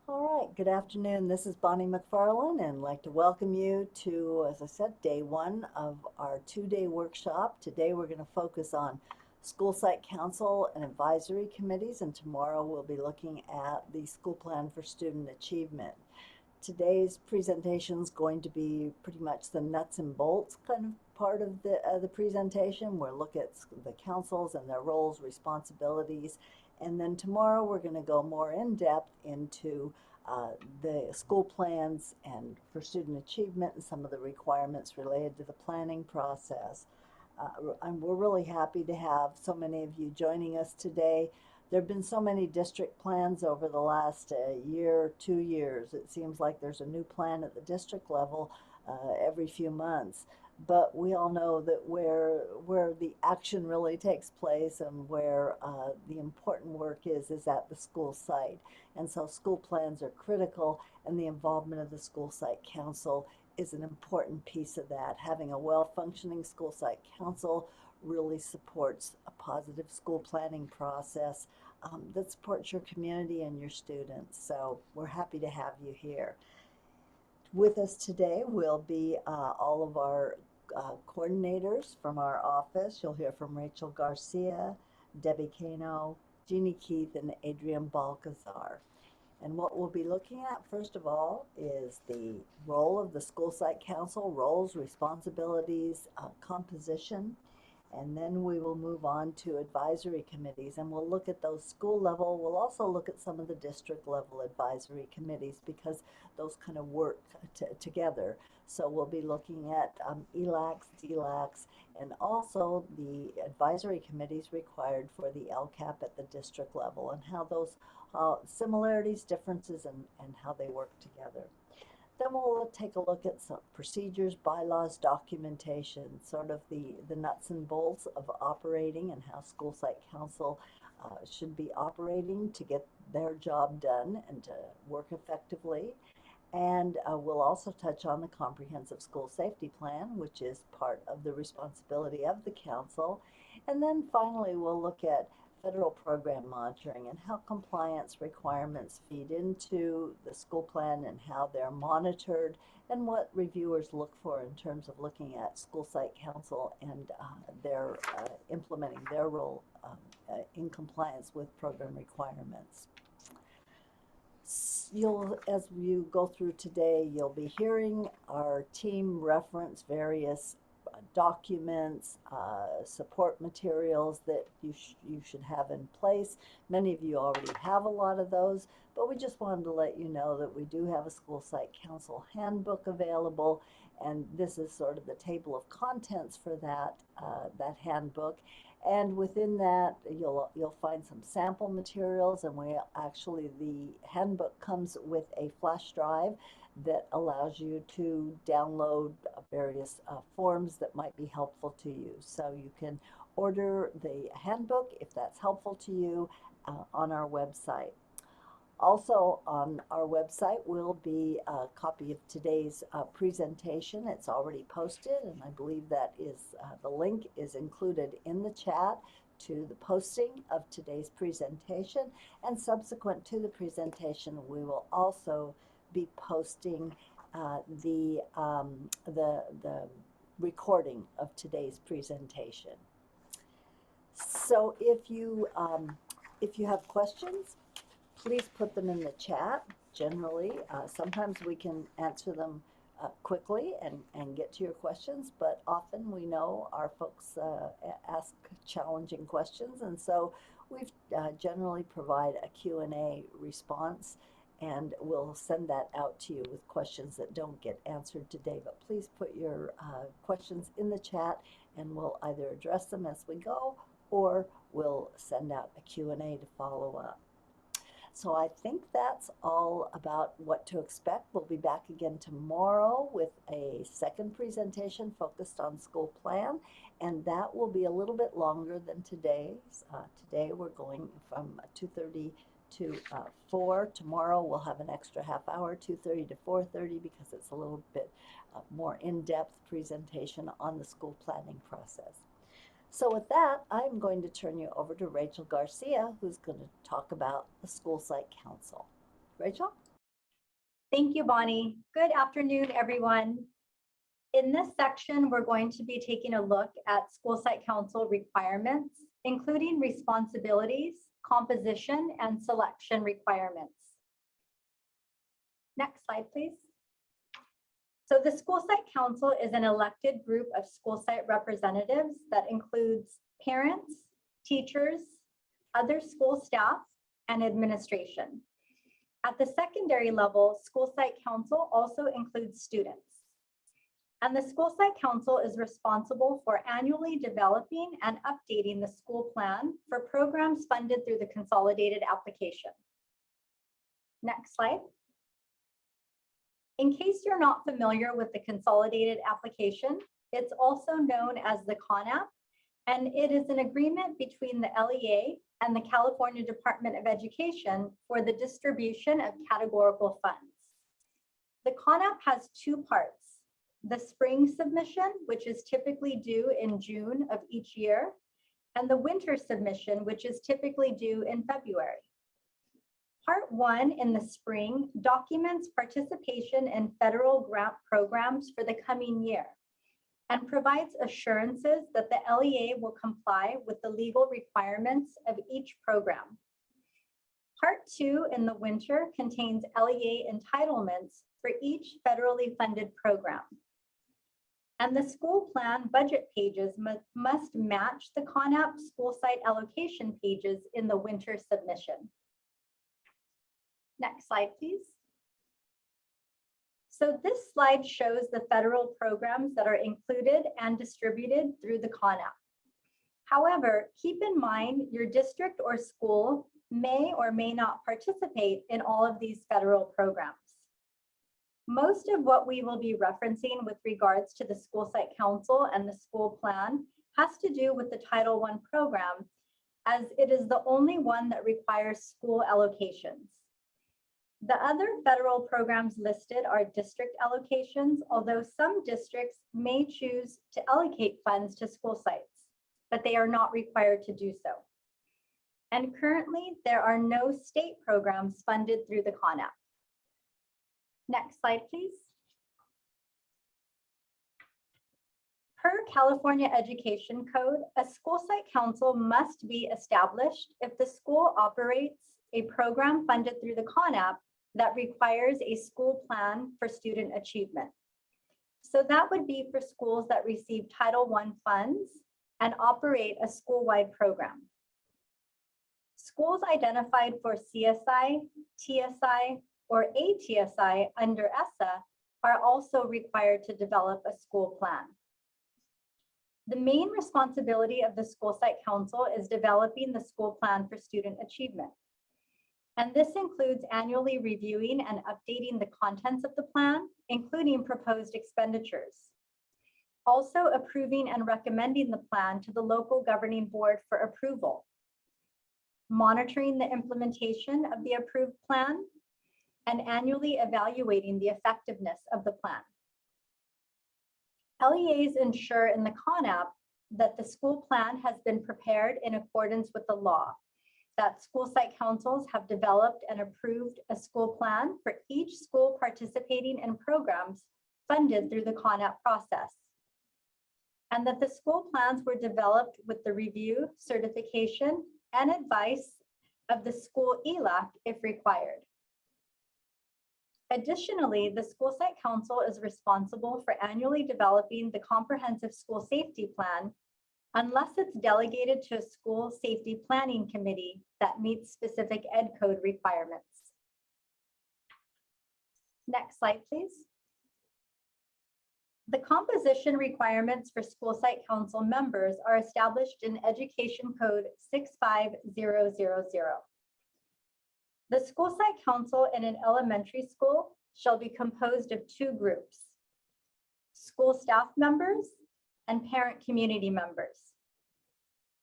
All right, good afternoon. This is Bonnie McFarland, and I'd like to welcome you to, as I said, day one of our two-day workshop. Today we're going to focus on school site council and advisory committees, and tomorrow we'll be looking at the school plan for student achievement. Today's presentation is going to be pretty much the nuts and bolts kind of part of the presentation. We'll look at the councils and their roles, responsibilities, and then tomorrow we're going to go more in depth into uh, the school plans and for student achievement and some of the requirements related to the planning process. We're really happy to have so many of you joining us today. There have been so many district plans over the last year, 2 years. It seems like there's a new plan at the district level every few months. But we all know that where the action really takes place and where the important work is at the school site. And so school plans are critical, and the involvement of the school site council is an important piece of that. Having a well-functioning school site council really supports a positive school planning process that supports your community and your students. So we're happy to have you here. With us today will be all of our coordinators from our office. You'll hear from Rachel Garcia, Debbie Cano, Jeannie Keith, and Adrian Balcazar. And what we'll be looking at, first of all, is the role of the school site council, roles, responsibilities, composition, and then we will move on to advisory committees, and we'll look at those school level. We'll also look at some of the district level advisory committees because those kind of work together. So we'll be looking at ELACs, DLACs, and also the advisory committees required for the LCAP at the district level and how those similarities, differences, and how they work together. Then we'll take a look at some procedures, bylaws, documentation, sort of the nuts and bolts of operating and how school site council should be operating to get their job done and to work effectively. And we'll also touch on the comprehensive school safety plan, which is part of the responsibility of the council. And then finally, we'll look at federal program monitoring and how compliance requirements feed into the school plan and how they're monitored and what reviewers look for in terms of looking at school site council and their implementing their role in compliance with program requirements. As you go through today, you'll be hearing our team reference various documents, support materials that you should have in place. Many of you already have a lot of those, but we just wanted to let you know that we do have a school site council handbook available, and this is sort of the table of contents for that handbook. And within that, you'll find some sample materials, and the handbook comes with a flash drive that allows you to download various forms that might be helpful to you. So you can order the handbook if that's helpful to you on our website. Also on our website will be a copy of today's presentation. It's already posted, and I believe that is the link is included in the chat to the posting of today's presentation. And subsequent to the presentation, we will also be posting the recording of today's presentation. So if you have questions, please put them in the chat. Generally, sometimes we can answer them quickly and get to your questions, but often we know our folks ask challenging questions, and so we've generally provide a Q&A response, and we'll send that out to you with questions that don't get answered today. But please put your questions in the chat, and we'll either address them as we go, or we'll send out a Q&A to follow up. So I think that's all about what to expect. We'll be back again tomorrow with a second presentation focused on school plan, and that will be a little bit longer than today's. Today we're going from 2:30 to 4. Tomorrow we'll have an extra half hour, 2:30 to 4:30, because it's a little bit more in-depth presentation on the school planning process. So with that, I'm going to turn you over to Rachel Garcia, who's going to talk about the school site council. Rachel? Thank you, Bonnie. Good afternoon, everyone. In this section, we're going to be taking a look at School Site Council requirements, including responsibilities, composition, and selection requirements. Next slide, please. So the School Site Council is an elected group of school site representatives that includes parents, teachers, other school staff, and administration. At the secondary level, School Site Council also includes students. And the School Site Council is responsible for annually developing and updating the school plan for programs funded through the consolidated application. Next slide. In case you're not familiar with the consolidated application, it's also known as the CONAP, and it is an agreement between the LEA and the California Department of Education for the distribution of categorical funds. The CONAP has two parts: the spring submission, which is typically due in June of each year, and the winter submission, which is typically due in February. Part 1 in the spring documents participation in federal grant programs for the coming year and provides assurances that the LEA will comply with the legal requirements of each program. Part 2 in the winter contains LEA entitlements for each federally funded program. And the school plan budget pages must match the CONAP school site allocation pages in the winter submission. Next slide, please. So this slide shows the federal programs that are included and distributed through the CONAP. However, keep in mind your district or school may or may not participate in all of these federal programs. Most of what we will be referencing with regards to the School Site Council and the school plan has to do with the Title I program, as it is the only one that requires school allocations. The other federal programs listed are district allocations, although some districts may choose to allocate funds to school sites, but they are not required to do so. And currently, there are no state programs funded through the CONAP. Next slide, please. Per California Education Code, a school site council must be established if the school operates a program funded through the CONAP that requires a school plan for student achievement. So that would be for schools that receive Title I funds and operate a school-wide program. Schools identified for CSI, TSI, or ATSI under ESSA are also required to develop a school plan. The main responsibility of the School Site Council is developing the school plan for student achievement. And this includes annually reviewing and updating the contents of the plan, including proposed expenditures. Also approving and recommending the plan to the local governing board for approval. Monitoring the implementation of the approved plan, and annually evaluating the effectiveness of the plan. LEAs ensure in the CONAP that the school plan has been prepared in accordance with the law, that school site councils have developed and approved a school plan for each school participating in programs funded through the CONAP process, and that the school plans were developed with the review, certification, and advice of the school ELAC if required. Additionally, the School Site Council is responsible for annually developing the comprehensive school safety plan unless it's delegated to a school safety planning committee that meets specific ed code requirements. Next slide, please. The composition requirements for School Site Council members are established in Education Code 65000. The School Site Council in an elementary school shall be composed of two groups: school staff members and parent community members.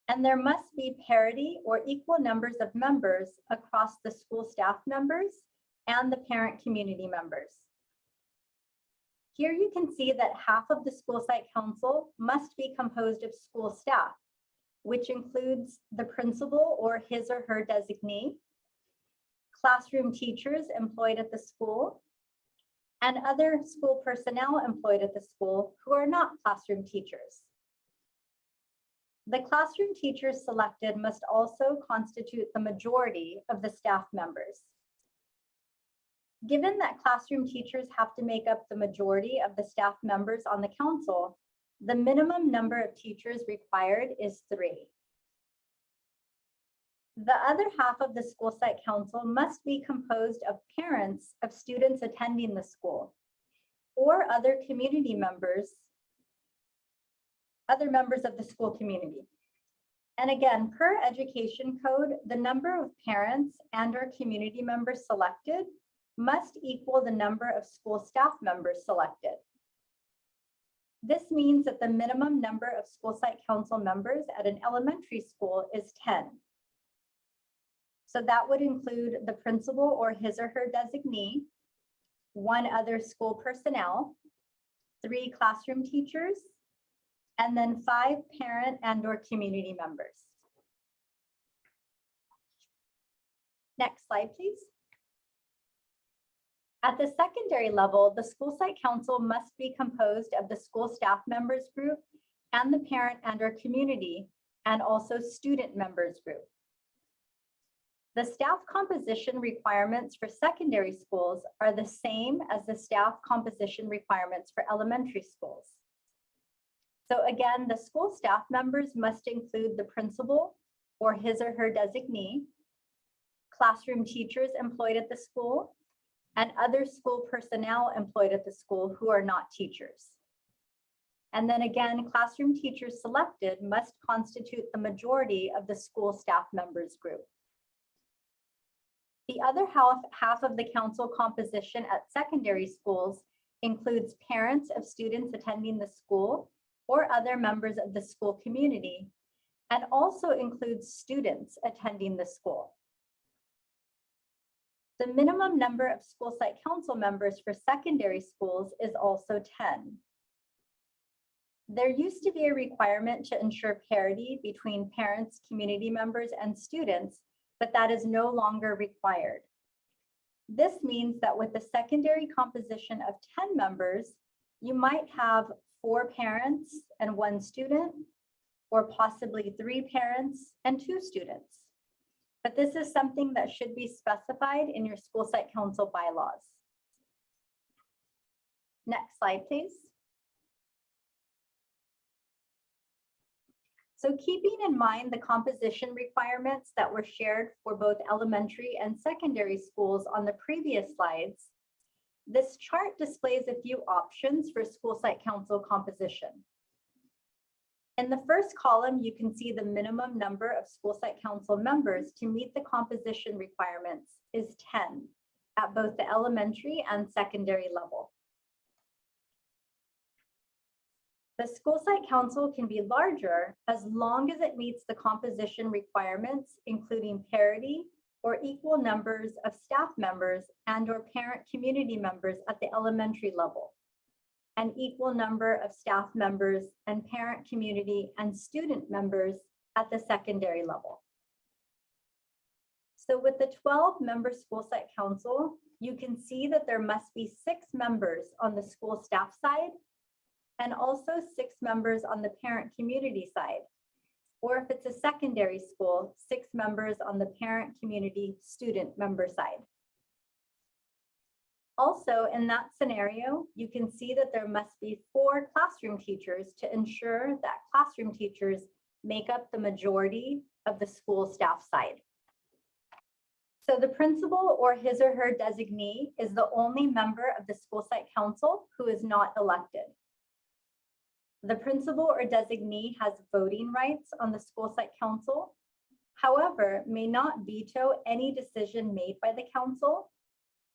And there must be parity or equal numbers of members across the school staff members and the parent community members. Here you can see that half of the School Site Council must be composed of school staff, which includes the principal or his or her designee, classroom teachers employed at the school, and other school personnel employed at the school who are not classroom teachers. The classroom teachers selected must also constitute the majority of the staff members. Given that classroom teachers have to make up the majority of the staff members on the council, the minimum number of teachers required is 3. The other half of the school site council must be composed of parents of students attending the school or other community members, other members of the school community. And again, per education code, the number of parents and/or community members selected must equal the number of school staff members selected. This means that the minimum number of school site council members at an elementary school is 10. So that would include the principal or his or her designee, 1 other school personnel, 3 classroom teachers, and then 5 parent and/or community members. Next slide, please. At the secondary level, the school site council must be composed of the school staff members group and the parent and/or community, and also student members group. The staff composition requirements for secondary schools are the same as the staff composition requirements for elementary schools. So again, the school staff members must include the principal or his or her designee, classroom teachers employed at the school, and other school personnel employed at the school who are not teachers. And then again, classroom teachers selected must constitute the majority of the school staff members group. The other half of the council composition at secondary schools includes parents of students attending the school or other members of the school community, and also includes students attending the school. The minimum number of school site council members for secondary schools is also 10. There used to be a requirement to ensure parity between parents, community members, and students, but that is no longer required. This means that with the secondary composition of 10 members, you might have 4 parents and 1 student, or possibly 3 parents and 2 students. But this is something that should be specified in your school site council bylaws. Next slide, please. So keeping in mind the composition requirements that were shared for both elementary and secondary schools on the previous slides, this chart displays a few options for school site council composition. In the first column, you can see the minimum number of school site council members to meet the composition requirements is 10 at both the elementary and secondary level. The school site council can be larger as long as it meets the composition requirements, including parity or equal numbers of staff members and/or parent community members at the elementary level, an equal number of staff members and parent community and student members at the secondary level. So with the 12-member school site council, you can see that there must be 6 members on the school staff side and also 6 members on the parent community side. Or if it's a secondary school, 6 members on the parent community student member side. Also, in that scenario, you can see that there must be 4 classroom teachers to ensure that classroom teachers make up the majority of the school staff side. So the principal or his or her designee is the only member of the school site council who is not elected. The principal or designee has voting rights on the school site council, however, may not veto any decision made by the council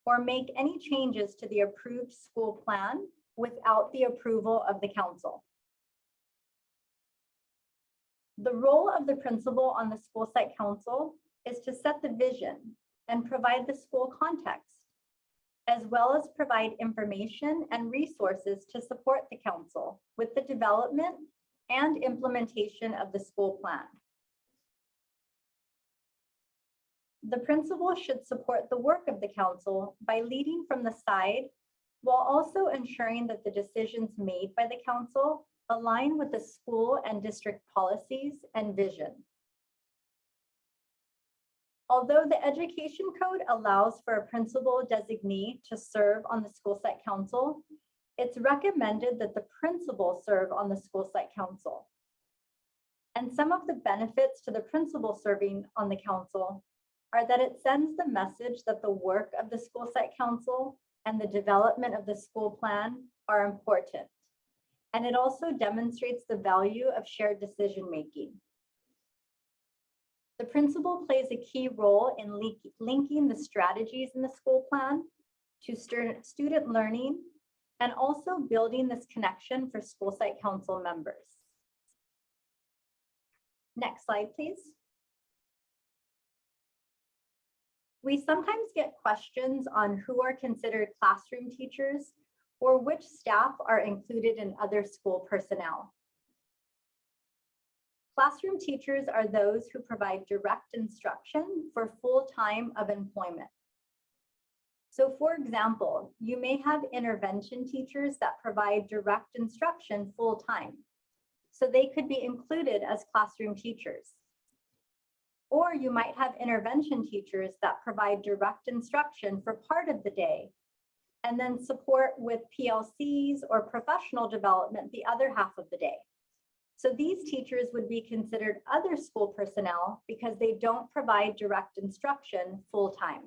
or make any changes to the approved school plan without the approval of the council. The role of the principal on the school site council is to set the vision and provide the school context, as well as provide information and resources to support the council with the development and implementation of the school plan. The principal should support the work of the council by leading from the side while also ensuring that the decisions made by the council align with the school and district policies and vision. Although the Education Code allows for a principal designee to serve on the school site council, it's recommended that the principal serve on the school site council. And some of the benefits to the principal serving on the council are that it sends the message that the work of the school site council and the development of the school plan are important. And it also demonstrates the value of shared decision-making. The principal plays a key role in linking the strategies in the school plan to student learning and also building this connection for school site council members. Next slide, please. We sometimes get questions on who are considered classroom teachers or which staff are included in other school personnel. Classroom teachers are those who provide direct instruction for full time of employment. So for example, you may have intervention teachers that provide direct instruction full time. So they could be included as classroom teachers. Or you might have intervention teachers that provide direct instruction for part of the day and then support with PLCs or professional development the other half of the day. So these teachers would be considered other school personnel because they don't provide direct instruction full time.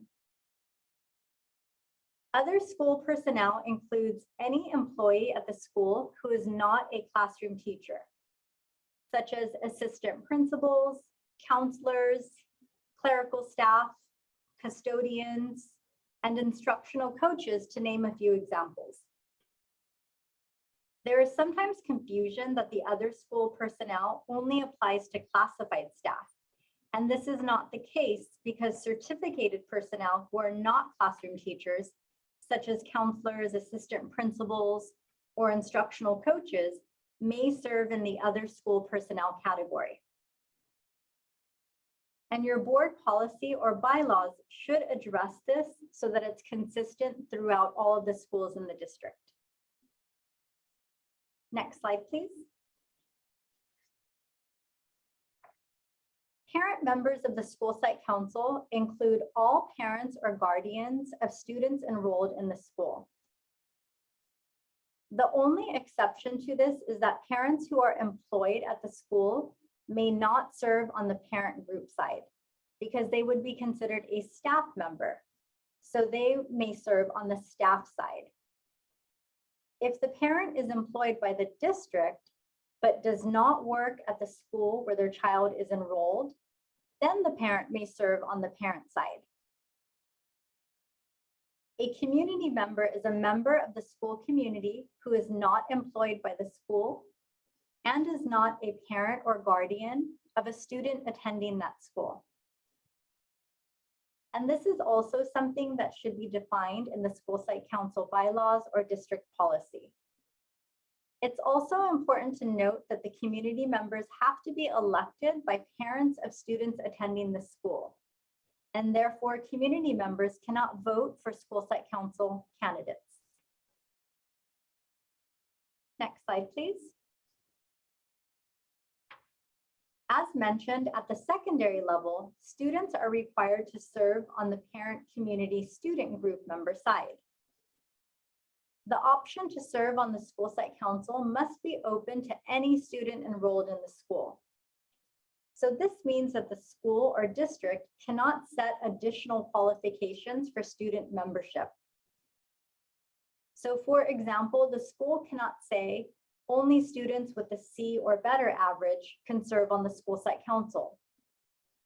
Other school personnel includes any employee at the school who is not a classroom teacher, such as assistant principals, counselors, clerical staff, custodians, and instructional coaches, to name a few examples. There is sometimes confusion that the other school personnel only applies to classified staff. And this is not the case because certificated personnel who are not classroom teachers, such as counselors, assistant principals, or instructional coaches, may serve in the other school personnel category. And your board policy or bylaws should address this so that it's consistent throughout all of the schools in the district. Next slide, please. Parent members of the school site council include all parents or guardians of students enrolled in the school. The only exception to this is that parents who are employed at the school may not serve on the parent group side because they would be considered a staff member. So they may serve on the staff side. If the parent is employed by the district, but does not work at the school where their child is enrolled, then the parent may serve on the parent side. A community member is a member of the school community who is not employed by the school and is not a parent or guardian of a student attending that school. And this is also something that should be defined in the school site council bylaws or district policy. It's also important to note that the community members have to be elected by parents of students attending the school. And therefore, community members cannot vote for school site council candidates. Next slide, please. As mentioned, at the secondary level, students are required to serve on the parent community student group member side. The option to serve on the school site council must be open to any student enrolled in the school. So this means that the school or district cannot set additional qualifications for student membership. So for example, the school cannot say only students with a C or better average can serve on the school site council,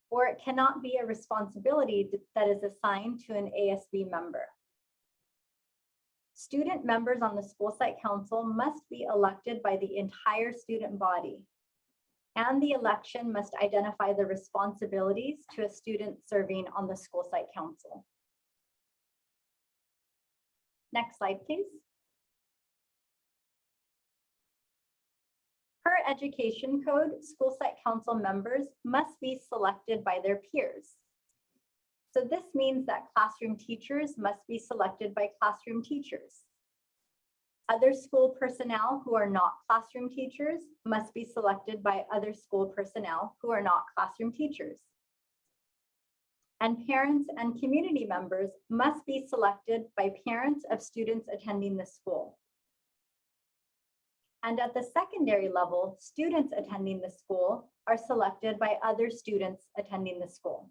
or it cannot be a responsibility that is assigned to an ASB member. Student members on the school site council must be elected by the entire student body, and the election must identify the responsibilities to a student serving on the school site council. Next slide, please. Per Education Code, school site council members must be selected by their peers. So this means that classroom teachers must be selected by classroom teachers. Other school personnel who are not classroom teachers must be selected by other school personnel who are not classroom teachers. And parents and community members must be selected by parents of students attending the school. And at the secondary level, students attending the school are selected by other students attending the school.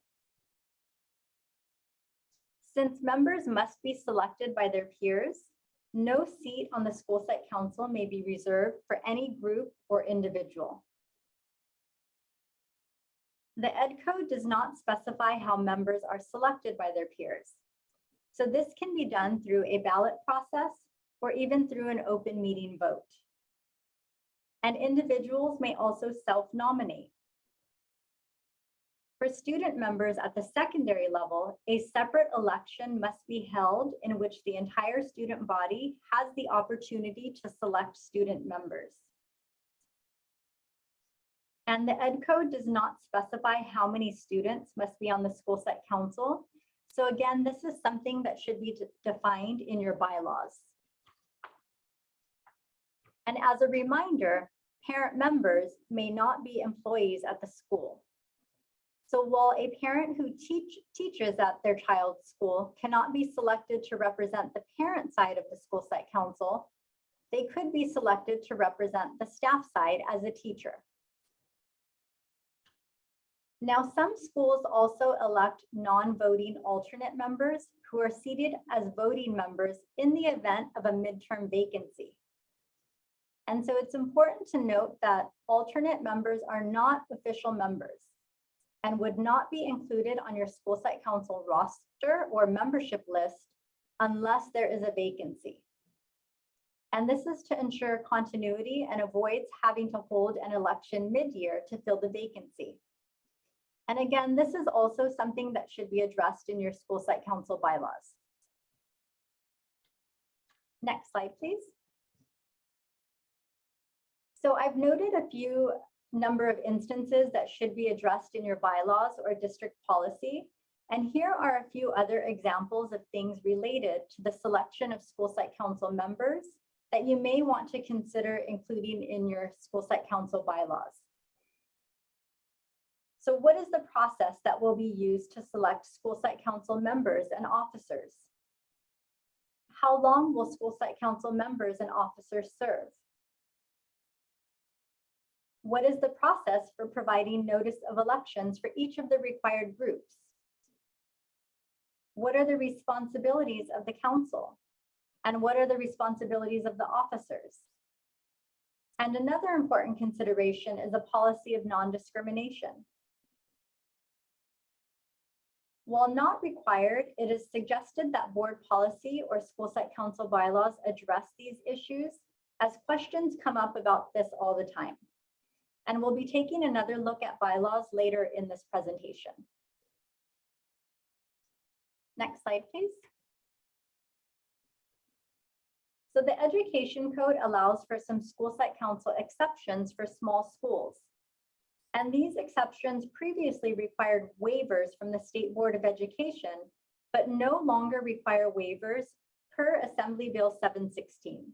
Since members must be selected by their peers, no seat on the school site council may be reserved for any group or individual. The Ed Code does not specify how members are selected by their peers. So this can be done through a ballot process or even through an open meeting vote. And individuals may also self-nominate. For student members at the secondary level, a separate election must be held in which the entire student body has the opportunity to select student members. And the Ed Code does not specify how many students must be on the school site council. So again, this is something that should be defined in your bylaws. And as a reminder, parent members may not be employees at the school. So while a parent who teaches at their child's school cannot be selected to represent the parent side of the school site council, they could be selected to represent the staff side as a teacher. Now, some schools also elect non-voting alternate members who are seated as voting members in the event of a midterm vacancy. And so it's important to note that alternate members are not official members and would not be included on your school site council roster or membership list unless there is a vacancy. And this is to ensure continuity and avoids having to hold an election mid-year to fill the vacancy. And again, this is also something that should be addressed in your school site council bylaws. Next slide, please. So I've noted a few number of instances that should be addressed in your bylaws or district policy. And here are a few other examples of things related to the selection of school site council members that you may want to consider including in your school site council bylaws. So what is the process that will be used to select school site council members and officers? How long will school site council members and officers serve? What is the process for providing notice of elections for each of the required groups? What are the responsibilities of the council? And what are the responsibilities of the officers? And another important consideration is a policy of non-discrimination. While not required, it is suggested that board policy or school site council bylaws address these issues, as questions come up about this all the time. And we'll be taking another look at bylaws later in this presentation. Next slide, please. So the Education Code allows for some school site council exceptions for small schools. And these exceptions previously required waivers from the State Board of Education, but no longer require waivers per Assembly Bill 716.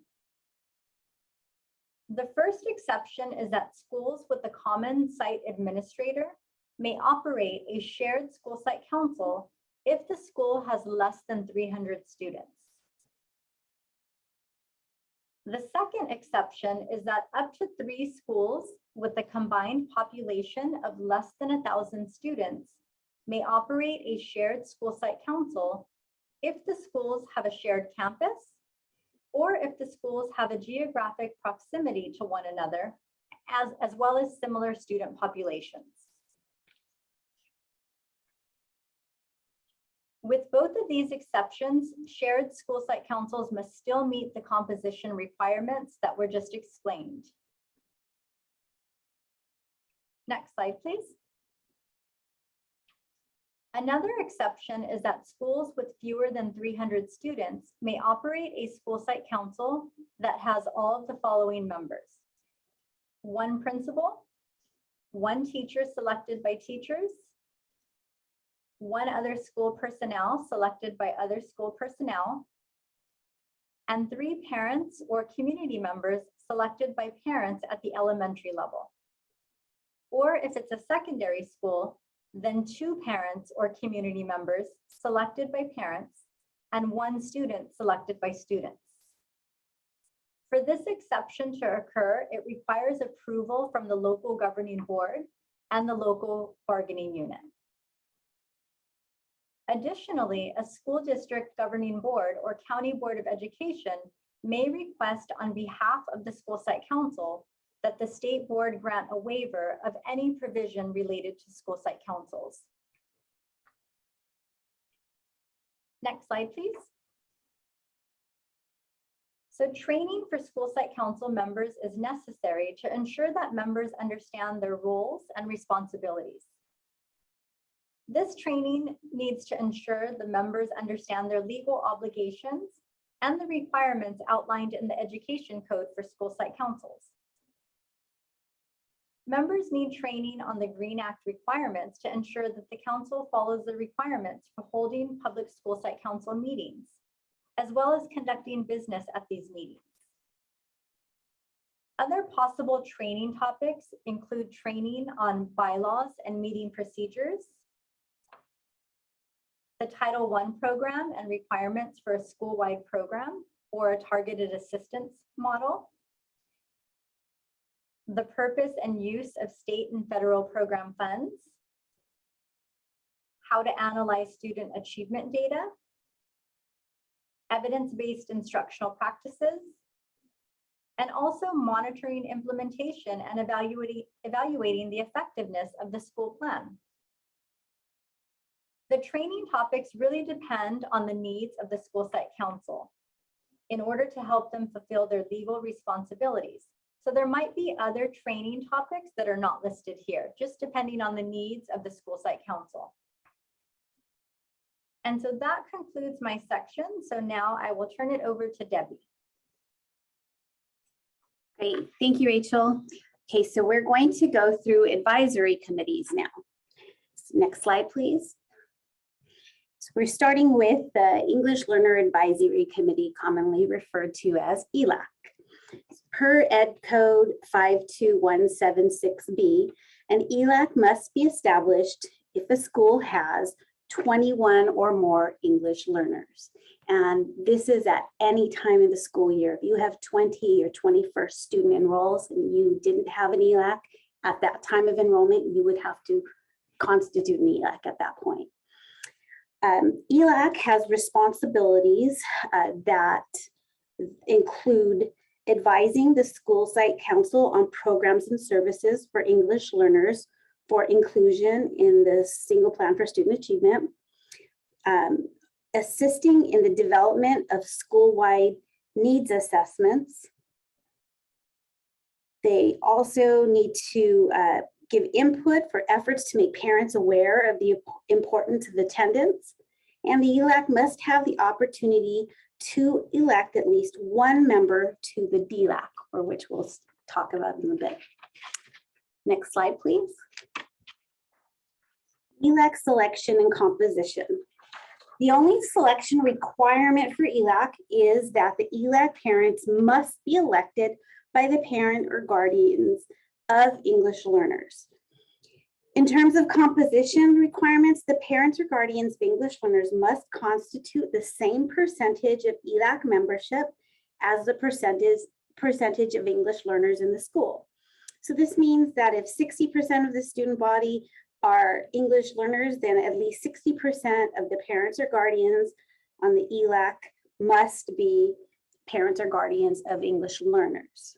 The first exception is that schools with a common site administrator may operate a shared school site council if the school has less than 300 students. The second exception is that up to 3 schools with a combined population of less than 1,000 students may operate a shared school site council if the schools have a shared campus or if the schools have a geographic proximity to one another, as well as similar student populations. With both of these exceptions, shared school site councils must still meet the composition requirements that were just explained. Next slide, please. Another exception is that schools with fewer than 300 students may operate a school site council that has all of the following members: 1 principal, 1 teacher selected by teachers, 1 other school personnel selected by other school personnel, and 3 parents or community members selected by parents at the elementary level. Or if it's a secondary school, then 2 parents or community members selected by parents and 1 student selected by students. For this exception to occur, it requires approval from the local governing board and the local bargaining unit. Additionally, a school district governing board or county board of education may request on behalf of the school site council that the state board grant a waiver of any provision related to school site councils. Next slide, please. So training for school site council members is necessary to ensure that members understand their roles and responsibilities. This training needs to ensure the members understand their legal obligations and the requirements outlined in the education code for school site councils. Members need training on the Green Act requirements to ensure that the council follows the requirements for holding public school site council meetings, as well as conducting business at these meetings. Other possible training topics include training on bylaws and meeting procedures, the Title I program and requirements for a school-wide program or a targeted assistance model, the purpose and use of state and federal program funds, how to analyze student achievement data, evidence-based instructional practices, and also monitoring implementation and evaluating the effectiveness of the school plan. The training topics really depend on the needs of the school site council in order to help them fulfill their legal responsibilities. So there might be other training topics that are not listed here, just depending on the needs of the school site council. And so that concludes my section. So now I will turn it over to Debbie. Great, thank you, Rachel. Okay, so we're going to go through advisory committees now. Next slide, please. So we're starting with the English Learner Advisory Committee, commonly referred to as ELAC. Per Ed Code 52176B, an ELAC must be established if a school has 21 or more English learners. And this is at any time in the school year. If you have 20 or 21st student enrolls and you didn't have an ELAC at that time of enrollment, you would have to constitute an ELAC at that point. ELAC has responsibilities that include advising the school site council on programs and services for English learners for inclusion in the single plan for student achievement, assisting in the development of school-wide needs assessments. They also need to give input for efforts to make parents aware of the importance of attendance, and the ELAC must have the opportunity to elect at least one member to the DLAC, or which we'll talk about in a bit. Next slide, please. ELAC selection and composition. The only selection requirement for ELAC is that the ELAC parents must be elected by the parent or guardians of English learners. In terms of composition requirements, the parents or guardians of English learners must constitute the same percentage of ELAC membership as the percentage of English learners in the school. So this means that if 60% of the student body are English learners, then at least 60% of the parents or guardians on the ELAC must be parents or guardians of English learners.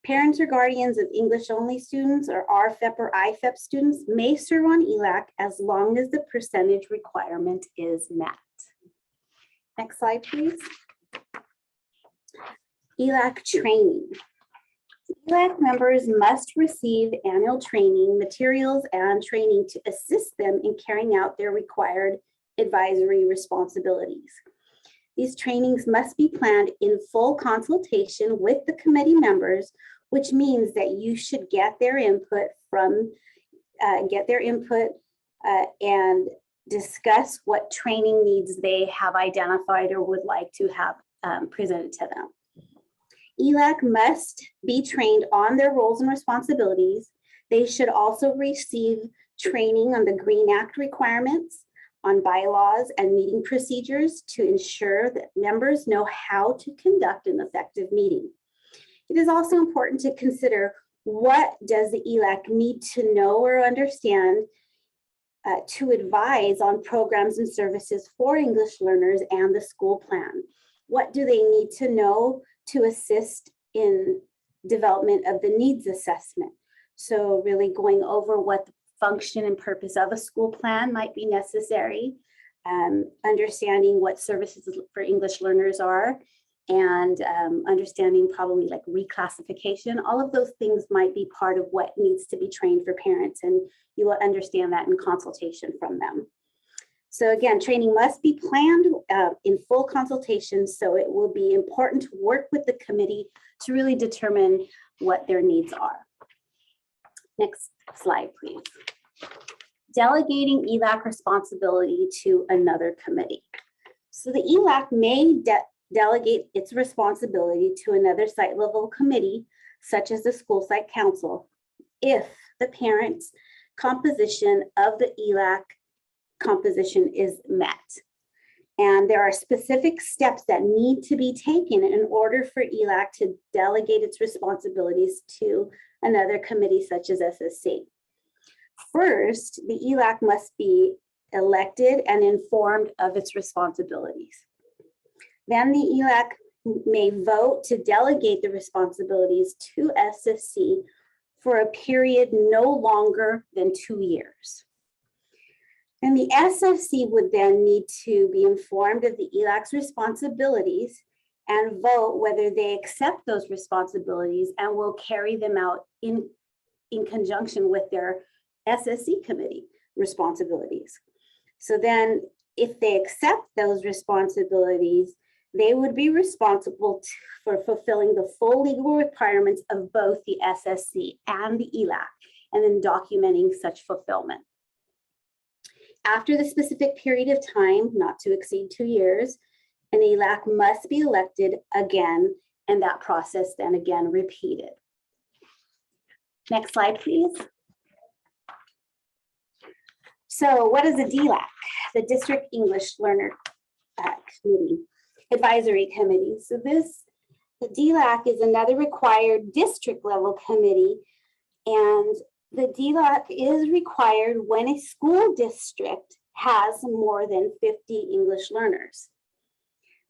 Parents or guardians of English only students or RFEP or IFEP students may serve on ELAC as long as the percentage requirement is met. Next slide, please. ELAC training. ELAC members must receive annual training materials and training to assist them in carrying out their required advisory responsibilities. These trainings must be planned in full consultation with the committee members, which means that you should get their input and discuss what training needs they have identified or would like to have presented to them. ELAC must be trained on their roles and responsibilities. They should also receive training on the Green Act requirements, on bylaws and meeting procedures to ensure that members know how to conduct an effective meeting. It is also important to consider, what does the ELAC need to know or understand to advise on programs and services for English learners and the school plan? What do they need to know to assist in development of the needs assessment? So really going over what the function and purpose of a school plan might be necessary, understanding what services for English learners are, and understanding probably like reclassification. All of those things might be part of what needs to be trained for parents, and you will understand that in consultation from them. So again, training must be planned in full consultation, so it will be important to work with the committee to really determine what their needs are. Next slide, please. Delegating ELAC responsibility to another committee. So the ELAC may delegate its responsibility to another site level committee, such as the school site council, if the parents' composition of the ELAC composition is met. And there are specific steps that need to be taken in order for ELAC to delegate its responsibilities to another committee such as SSC. First, the ELAC must be elected and informed of its responsibilities. Then the ELAC may vote to delegate the responsibilities to SSC for a period no longer than 2 years. And the SFC would then need to be informed of the ELAC's responsibilities and vote whether they accept those responsibilities and will carry them out in conjunction with their SSC committee responsibilities. So then if they accept those responsibilities, they would be responsible for fulfilling the full legal requirements of both the SSC and the ELAC, and then documenting such fulfillment. After the specific period of time, not to exceed 2 years, an ELAC must be elected again, and that process then again repeated. Next slide, please. So what is a DLAC? The District English Learner Committee, Advisory Committee. So the DLAC is another required district level committee, and the DLAC is required when a school district has more than 50 English learners.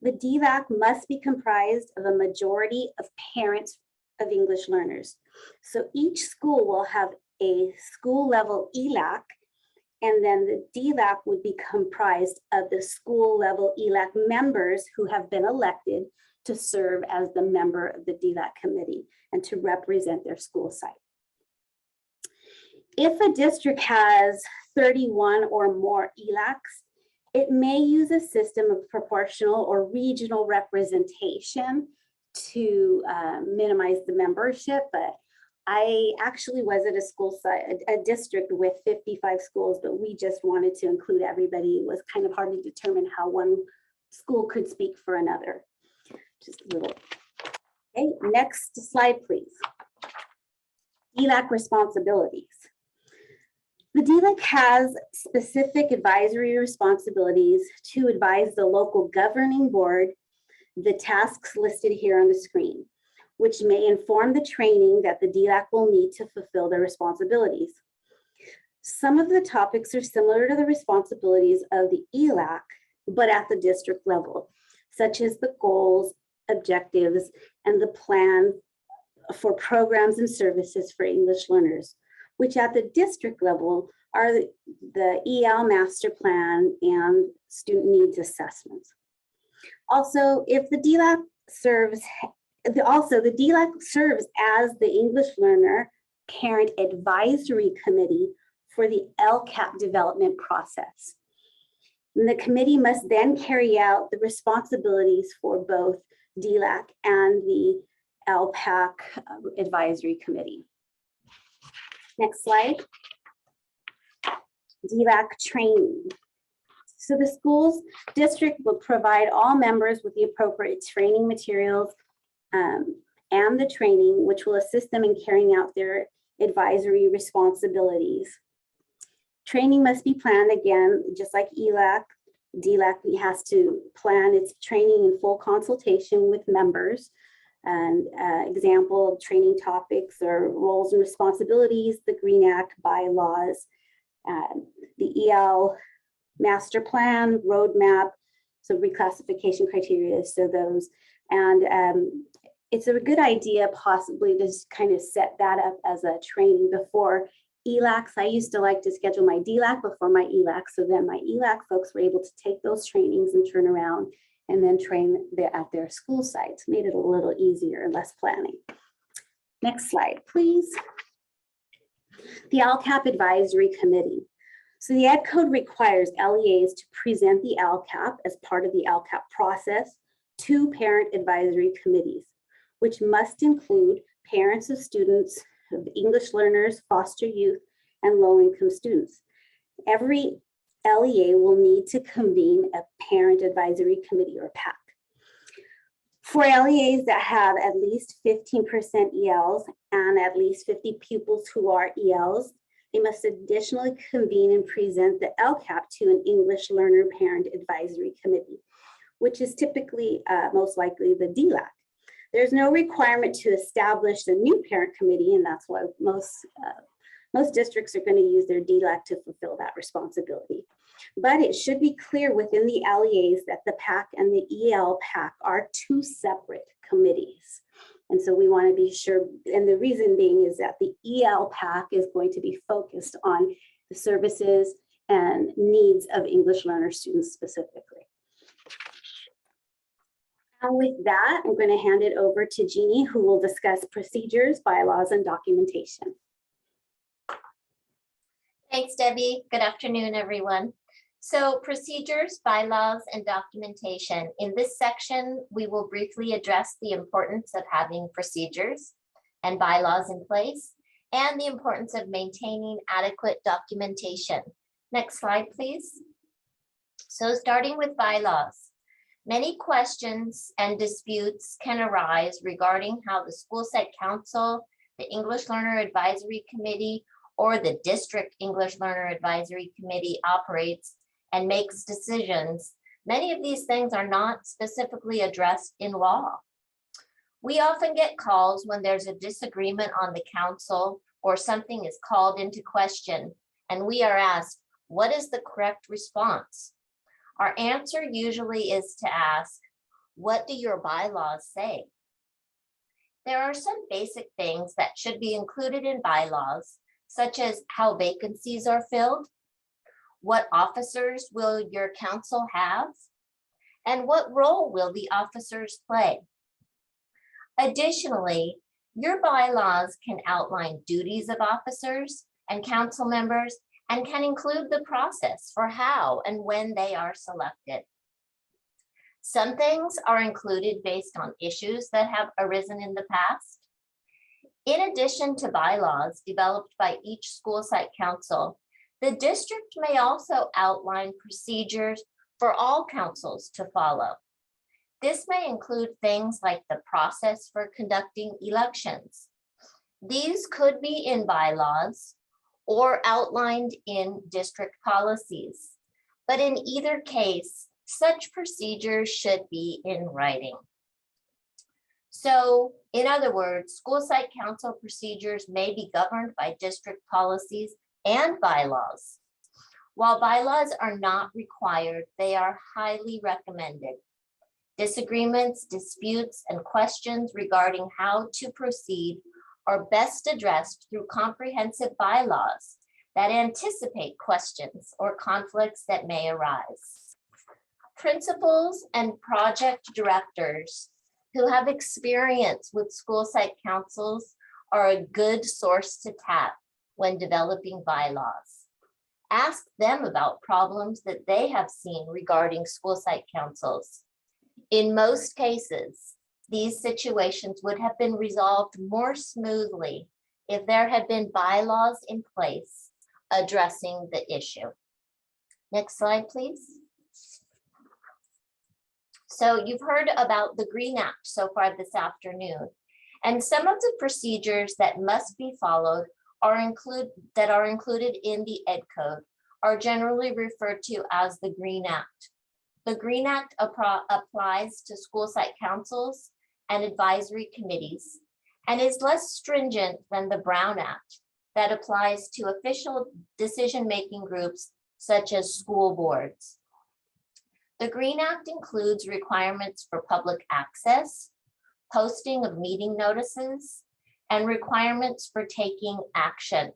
The DLAC must be comprised of a majority of parents of English learners. So each school will have a school level ELAC, and then the DLAC would be comprised of the school level ELAC members who have been elected to serve as the member of the DLAC committee and to represent their school site. If a district has 31 or more ELACs, it may use a system of proportional or regional representation to minimize the membership, but I actually was at a school site, a district with 55 schools, but we just wanted to include everybody. It was kind of hard to determine how one school could speak for another. Just a little. Okay, next slide, please. DLAC responsibilities. The DLAC has specific advisory responsibilities to advise the local governing board, the tasks listed here on the screen, which may inform the training that the DLAC will need to fulfill their responsibilities. Some of the topics are similar to the responsibilities of the ELAC, but at the district level, such as the goals, objectives, and the plan for programs and services for English learners, which at the district level are the EL master plan and student needs assessments. Also, if the DLAC serves, the DLAC serves as the English learner parent advisory committee for the LCAP development process. And the committee must then carry out the responsibilities for both DLAC and the LPAC advisory committee. Next slide. DLAC training. So the schools district will provide all members with the appropriate training materials and the training, which will assist them in carrying out their advisory responsibilities. Training must be planned again, just like ELAC. DLAC has to plan its training in full consultation with members. And example of training topics are roles and responsibilities, the Green Act, bylaws, the EL master plan, roadmap, so reclassification criteria, so those. And it's a good idea possibly to just kind of set that up as a training before ELACs. I used to like to schedule my DLAC before my ELAC, so then my ELAC folks were able to take those trainings and turn around and then train at their school sites. Made it a little easier, less planning. Next slide, please. The LCAP Advisory Committee. So the Ed Code requires LEAs to present the LCAP as part of the LCAP process to parent advisory committees, which must include parents of students, of English learners, foster youth, and low-income students. Every LEA will need to convene a parent advisory committee or PAC. For LEAs that have at least 15% ELs and at least 50 pupils who are ELs, they must additionally convene and present the LCAP to an English learner parent advisory committee, which is typically most likely the DLAC. There's no requirement to establish a new parent committee, and that's why most districts are going to use their DLAC to fulfill that responsibility. But it should be clear within the LEAs that the PAC and the EL PAC are two separate committees. And so we want to be sure, and the reason being is that the EL PAC is going to be focused on the services and needs of English learner students specifically. And with that, I'm going to hand it over to Jeannie, who will discuss procedures, bylaws, and documentation. Thanks, Debbie. Good afternoon, everyone. So procedures, bylaws, and documentation. In this section, we will briefly address the importance of having procedures and bylaws in place and the importance of maintaining adequate documentation. Next slide, please. So starting with bylaws. Many questions and disputes can arise regarding how the School Site Council, the English Learner Advisory Committee, or the District English Learner Advisory Committee operates and makes decisions. Many of these things are not specifically addressed in law. We often get calls when there's a disagreement on the council or something is called into question, and we are asked, what is the correct response? Our answer usually is to ask, what do your bylaws say? There are some basic things that should be included in bylaws, such as how vacancies are filled, what officers will your council have, and what role will the officers play. Additionally, your bylaws can outline duties of officers and council members and can include the process for how and when they are selected. Some things are included based on issues that have arisen in the past. In addition to bylaws developed by each school site council, the district may also outline procedures for all councils to follow. This may include things like the process for conducting elections. These could be in bylaws or outlined in district policies, but in either case, such procedures should be in writing. So, in other words, school site council procedures may be governed by district policies and bylaws. While bylaws are not required, they are highly recommended. Disagreements, disputes, and questions regarding how to proceed are best addressed through comprehensive bylaws that anticipate questions or conflicts that may arise. Principals and project directors who have experience with school site councils are a good source to tap when developing bylaws. Ask them about problems that they have seen regarding school site councils. In most cases, these situations would have been resolved more smoothly if there had been bylaws in place addressing the issue. Next slide, please. So you've heard about the Green Act so far this afternoon, and some of the procedures that must be followed are included in the Ed Code are generally referred to as the Green Act. The Green Act applies to school site councils and advisory committees and is less stringent than the Brown Act that applies to official decision-making groups such as school boards. The Green Act includes requirements for public access, posting of meeting notices, and requirements for taking action.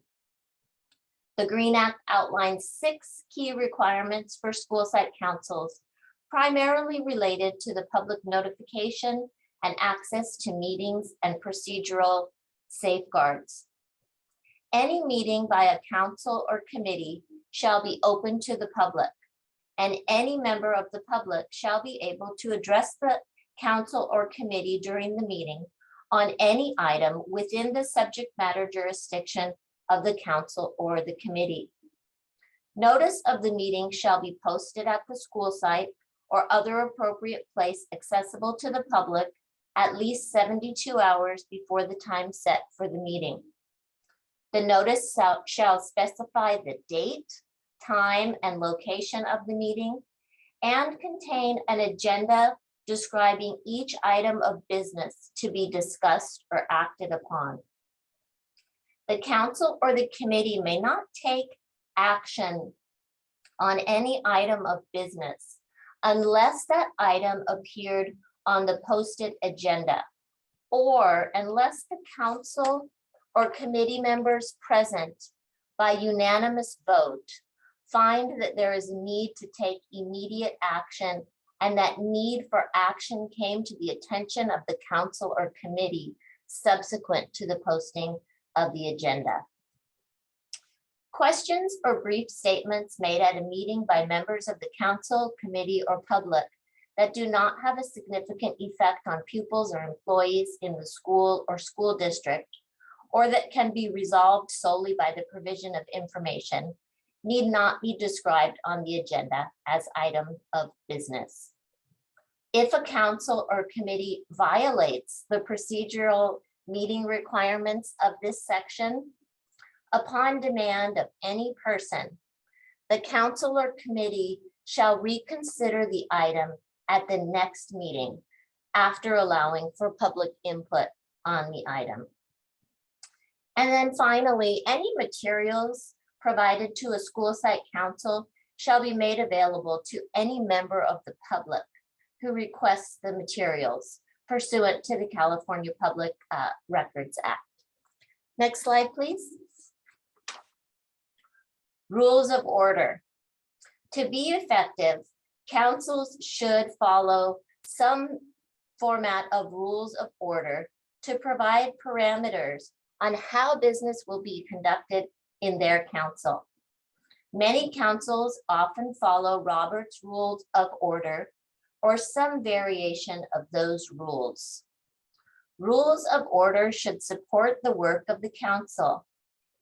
The Green Act outlines 6 key requirements for school site councils, primarily related to the public notification and access to meetings and procedural safeguards. Any meeting by a council or committee shall be open to the public, and any member of the public shall be able to address the council or committee during the meeting on any item within the subject matter jurisdiction of the council or the committee. Notice of the meeting shall be posted at the school site or other appropriate place accessible to the public at least 72 hours before the time set for the meeting. The notice shall specify the date, time, and location of the meeting and contain an agenda describing each item of business to be discussed or acted upon. The council or the committee may not take action on any item of business unless that item appeared on the posted agenda, or unless the council or committee members present by unanimous vote find that there is a need to take immediate action and that need for action came to the attention of the council or committee subsequent to the posting of the agenda. Questions or brief statements made at a meeting by members of the council, committee, or public that do not have a significant effect on pupils or employees in the school or school district, or that can be resolved solely by the provision of information, need not be described on the agenda as item of business. If a council or committee violates the procedural meeting requirements of this section, upon demand of any person, the council or committee shall reconsider the item at the next meeting after allowing for public input on the item. And then finally, any materials provided to a school site council shall be made available to any member of the public who requests the materials pursuant to the California Public Records Act. Next slide, please. Rules of order. To be effective, councils should follow some format of rules of order to provide parameters on how business will be conducted in their council. Many councils often follow Robert's Rules of Order or some variation of those rules. Rules of order should support the work of the council,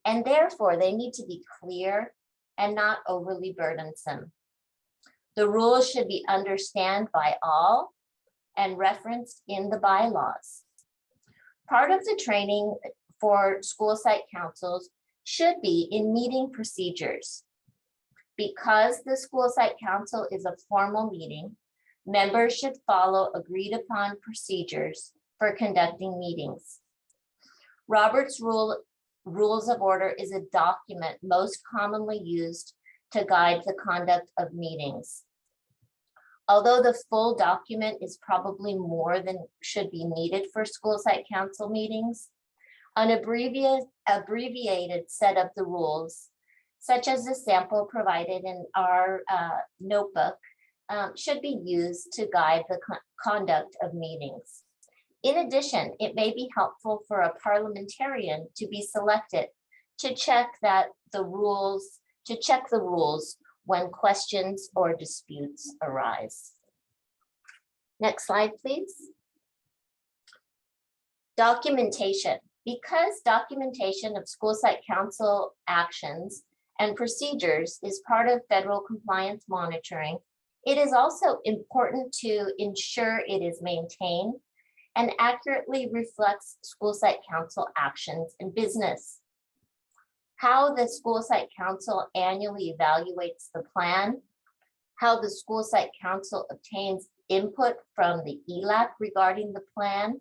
and therefore they need to be clear and not overly burdensome. The rules should be understood by all and referenced in the bylaws. Part of the training for school site councils should be in meeting procedures. Because the school site council is a formal meeting, members should follow agreed upon procedures for conducting meetings. Robert's Rules of Order is a document most commonly used to guide the conduct of meetings. Although the full document is probably more than should be needed for school site council meetings, an abbreviated set of the rules, such as the sample provided in our notebook, should be used to guide the conduct of meetings. In addition, it may be helpful for a parliamentarian to be selected to check the rules when questions or disputes arise. Next slide, please. Documentation. Because documentation of school site council actions and procedures is part of federal compliance monitoring, It is also important to ensure it is maintained and accurately reflects school site council actions and business. How the school site council annually evaluates the plan, how the school site council obtains input from the ELAC regarding the plan,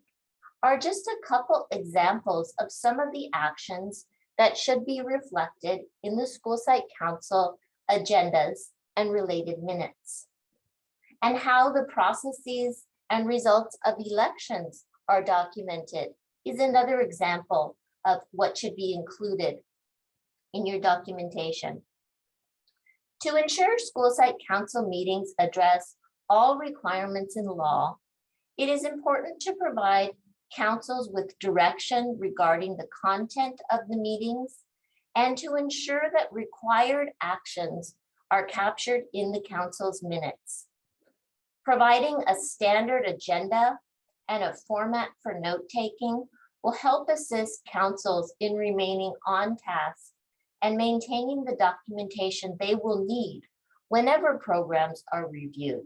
are just a couple examples of some of the actions that should be reflected in the school site council agendas and related minutes. And how the processes and results of elections are documented is another example of what should be included in your documentation. To ensure school site council meetings address all requirements in law, it is important to provide councils with direction regarding the content of the meetings and to ensure that required actions are captured in the council's minutes. Providing a standard agenda and a format for note-taking will help assist councils in remaining on task and maintaining the documentation they will need whenever programs are reviewed.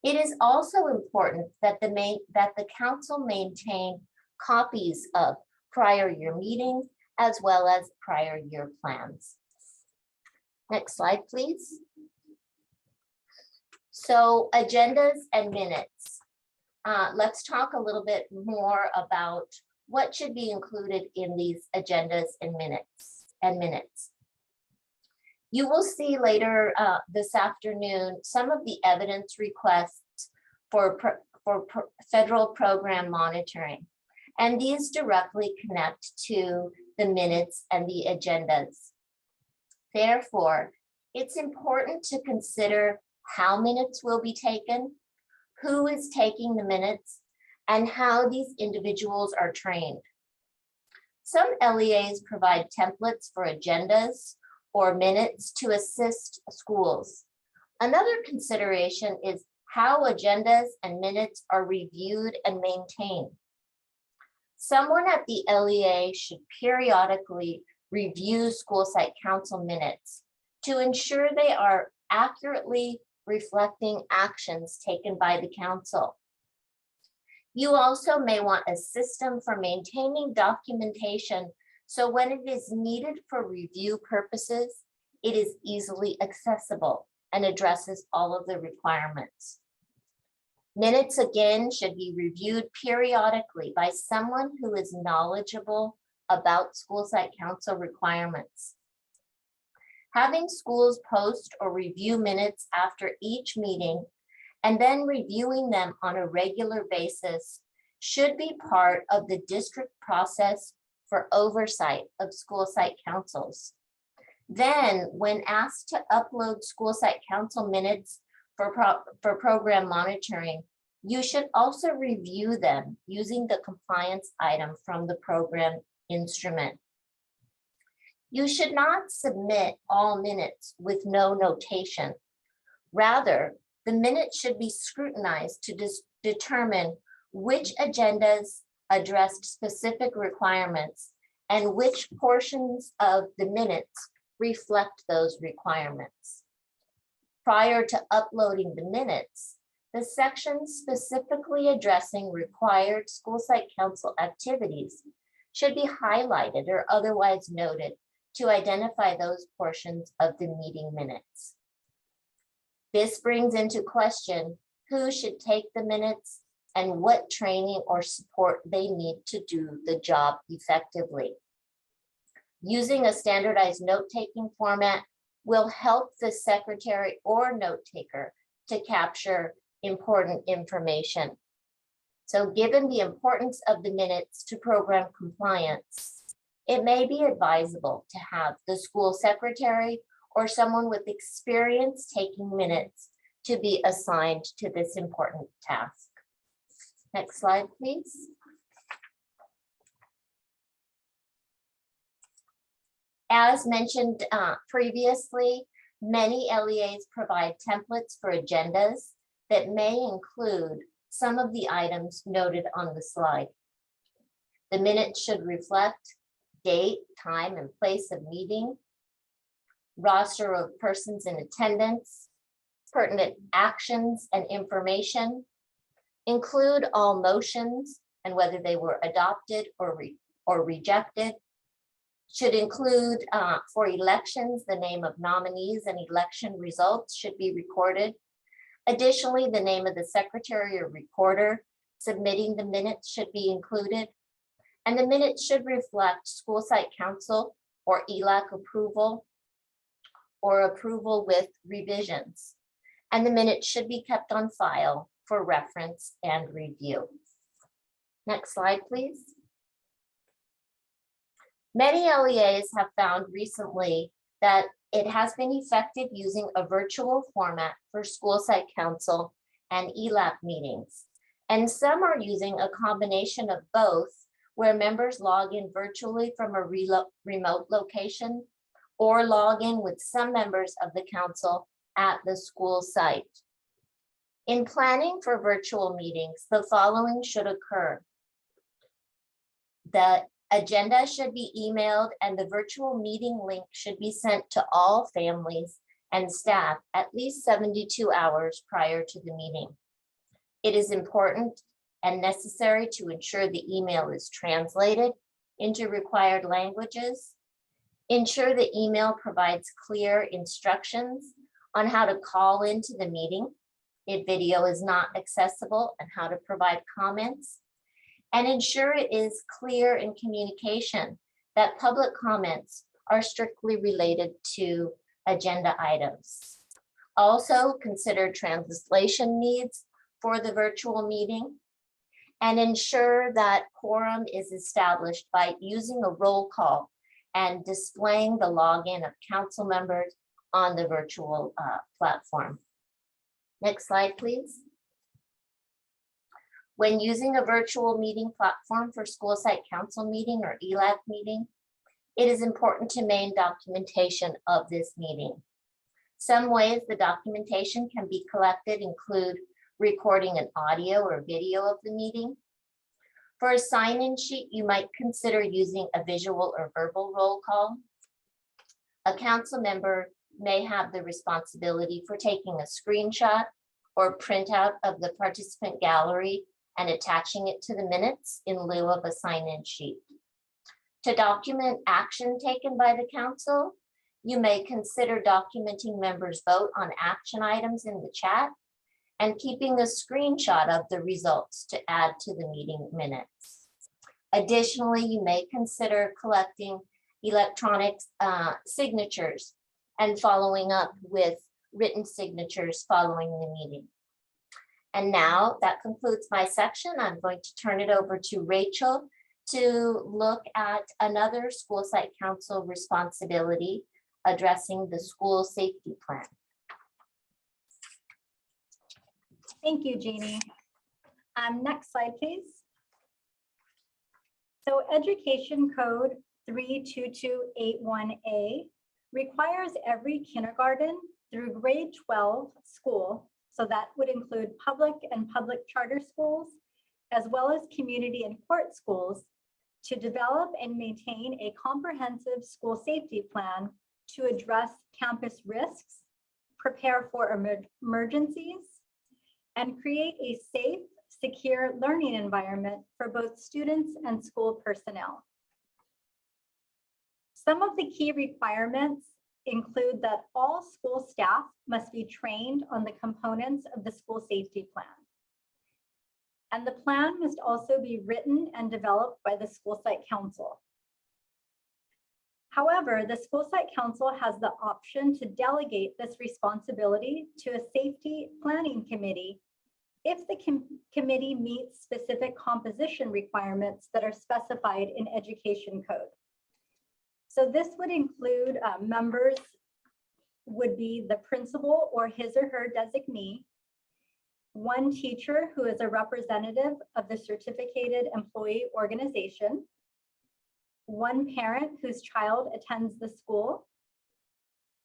It is also important that the council maintain copies of prior year meetings as well as prior year plans. Next slide, please. So agendas and minutes. Let's talk a little bit more about what should be included in these agendas and minutes. You will see later this afternoon some of the evidence requests for federal program monitoring, and these directly connect to the minutes and the agendas. Therefore, it's important to consider how minutes will be taken, who is taking the minutes, and how these individuals are trained. Some LEAs provide templates for agendas or minutes to assist schools. Another consideration is how agendas and minutes are reviewed and maintained. Someone at the LEA should periodically review school site council minutes to ensure they are accurately reflecting actions taken by the council. You also may want a system for maintaining documentation so when it is needed for review purposes, it is easily accessible and addresses all of the requirements. Minutes again should be reviewed periodically by someone who is knowledgeable about school site council requirements. Having schools post or review minutes after each meeting and then reviewing them on a regular basis should be part of the district process for oversight of school site councils. Then, when asked to upload school site council minutes for program monitoring, you should also review them using the compliance item from the program instrument. You should not submit all minutes with no notation. Rather, the minutes should be scrutinized to determine which agendas addressed specific requirements and which portions of the minutes reflect those requirements. Prior to uploading the minutes, the section specifically addressing required school site council activities should be highlighted or otherwise noted to identify those portions of the meeting minutes. This brings into question who should take the minutes and what training or support they need to do the job effectively. Using a standardized note-taking format will help the secretary or note taker to capture important information. So given the importance of the minutes to program compliance, it may be advisable to have the school secretary or someone with experience taking minutes to be assigned to this important task. Next slide, please. As mentioned previously, many LEAs provide templates for agendas that may include some of the items noted on the slide. The minutes should reflect date, time, and place of meeting, roster of persons in attendance, pertinent actions and information, include all motions and whether they were adopted or rejected, should include for elections, the name of nominees and election results should be recorded. Additionally, the name of the secretary or recorder submitting the minutes should be included. And the minutes should reflect school site council or ELAC approval or approval with revisions. And the minutes should be kept on file for reference and review. Next slide, please. Many LEAs have found recently that it has been effective using a virtual format for school site council and ELAC meetings. And some are using a combination of both, where members log in virtually from a remote location or log in with some members of the council at the school site. In planning for virtual meetings, the following should occur. The agenda should be emailed and the virtual meeting link should be sent to all families and staff at least 72 hours prior to the meeting. It is important and necessary to ensure the email is translated into required languages. Ensure the email provides clear instructions on how to call into the meeting if video is not accessible and how to provide comments. And ensure it is clear in communication that public comments are strictly related to agenda items. Also consider translation needs for the virtual meeting and ensure that quorum is established by using a roll call and displaying the login of council members on the virtual platform. Next slide, please. When using a virtual meeting platform for school site council meeting or ELAC meeting, it is important to maintain documentation of this meeting. Some ways the documentation can be collected include recording an audio or video of the meeting. For a sign-in sheet, you might consider using a visual or verbal roll call. A council member may have the responsibility for taking a screenshot or printout of the participant gallery and attaching it to the minutes in lieu of a sign-in sheet. To document action taken by the council, you may consider documenting members' vote on action items in the chat and keeping a screenshot of the results to add to the meeting minutes. Additionally, you may consider collecting electronic signatures and following up with written signatures following the meeting. And now that concludes my section. I'm going to turn it over to Rachel to look at another school site council responsibility addressing the school safety plan. Thank you, Jeannie. Next slide, please. So Education Code 32281A requires every kindergarten through grade 12 school, so that would include public and public charter schools, as well as community and court schools, to develop and maintain a comprehensive school safety plan to address campus risks, prepare for emergencies, and create a safe, secure learning environment for both students and school personnel. Some of the key requirements include that all school staff must be trained on the components of the school safety plan. And the plan must also be written and developed by the school site council. However, the school site council has the option to delegate this responsibility to a safety planning committee if the committee meets specific composition requirements that are specified in Education Code. So this would include members would be the principal or his or her designee, one teacher who is a representative of the certificated employee organization, one parent whose child attends the school,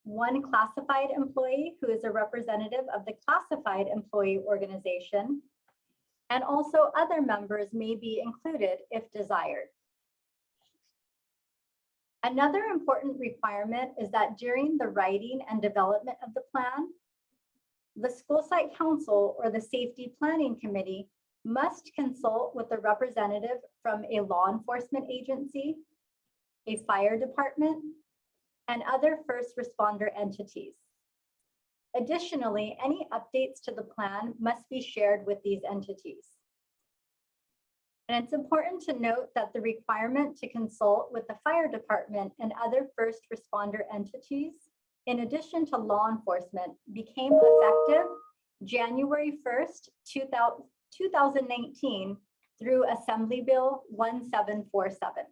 one classified employee who is a representative of the classified employee organization, and also other members may be included if desired. Another important requirement is that during the writing and development of the plan, The school site council or the safety planning committee must consult with a representative from a law enforcement agency, a fire department, and other first responder entities. Additionally, any updates to the plan must be shared with these entities. And it's important to note that the requirement to consult with the fire department and other first responder entities, in addition to law enforcement, became effective January 1st, 2019 through Assembly Bill 1747.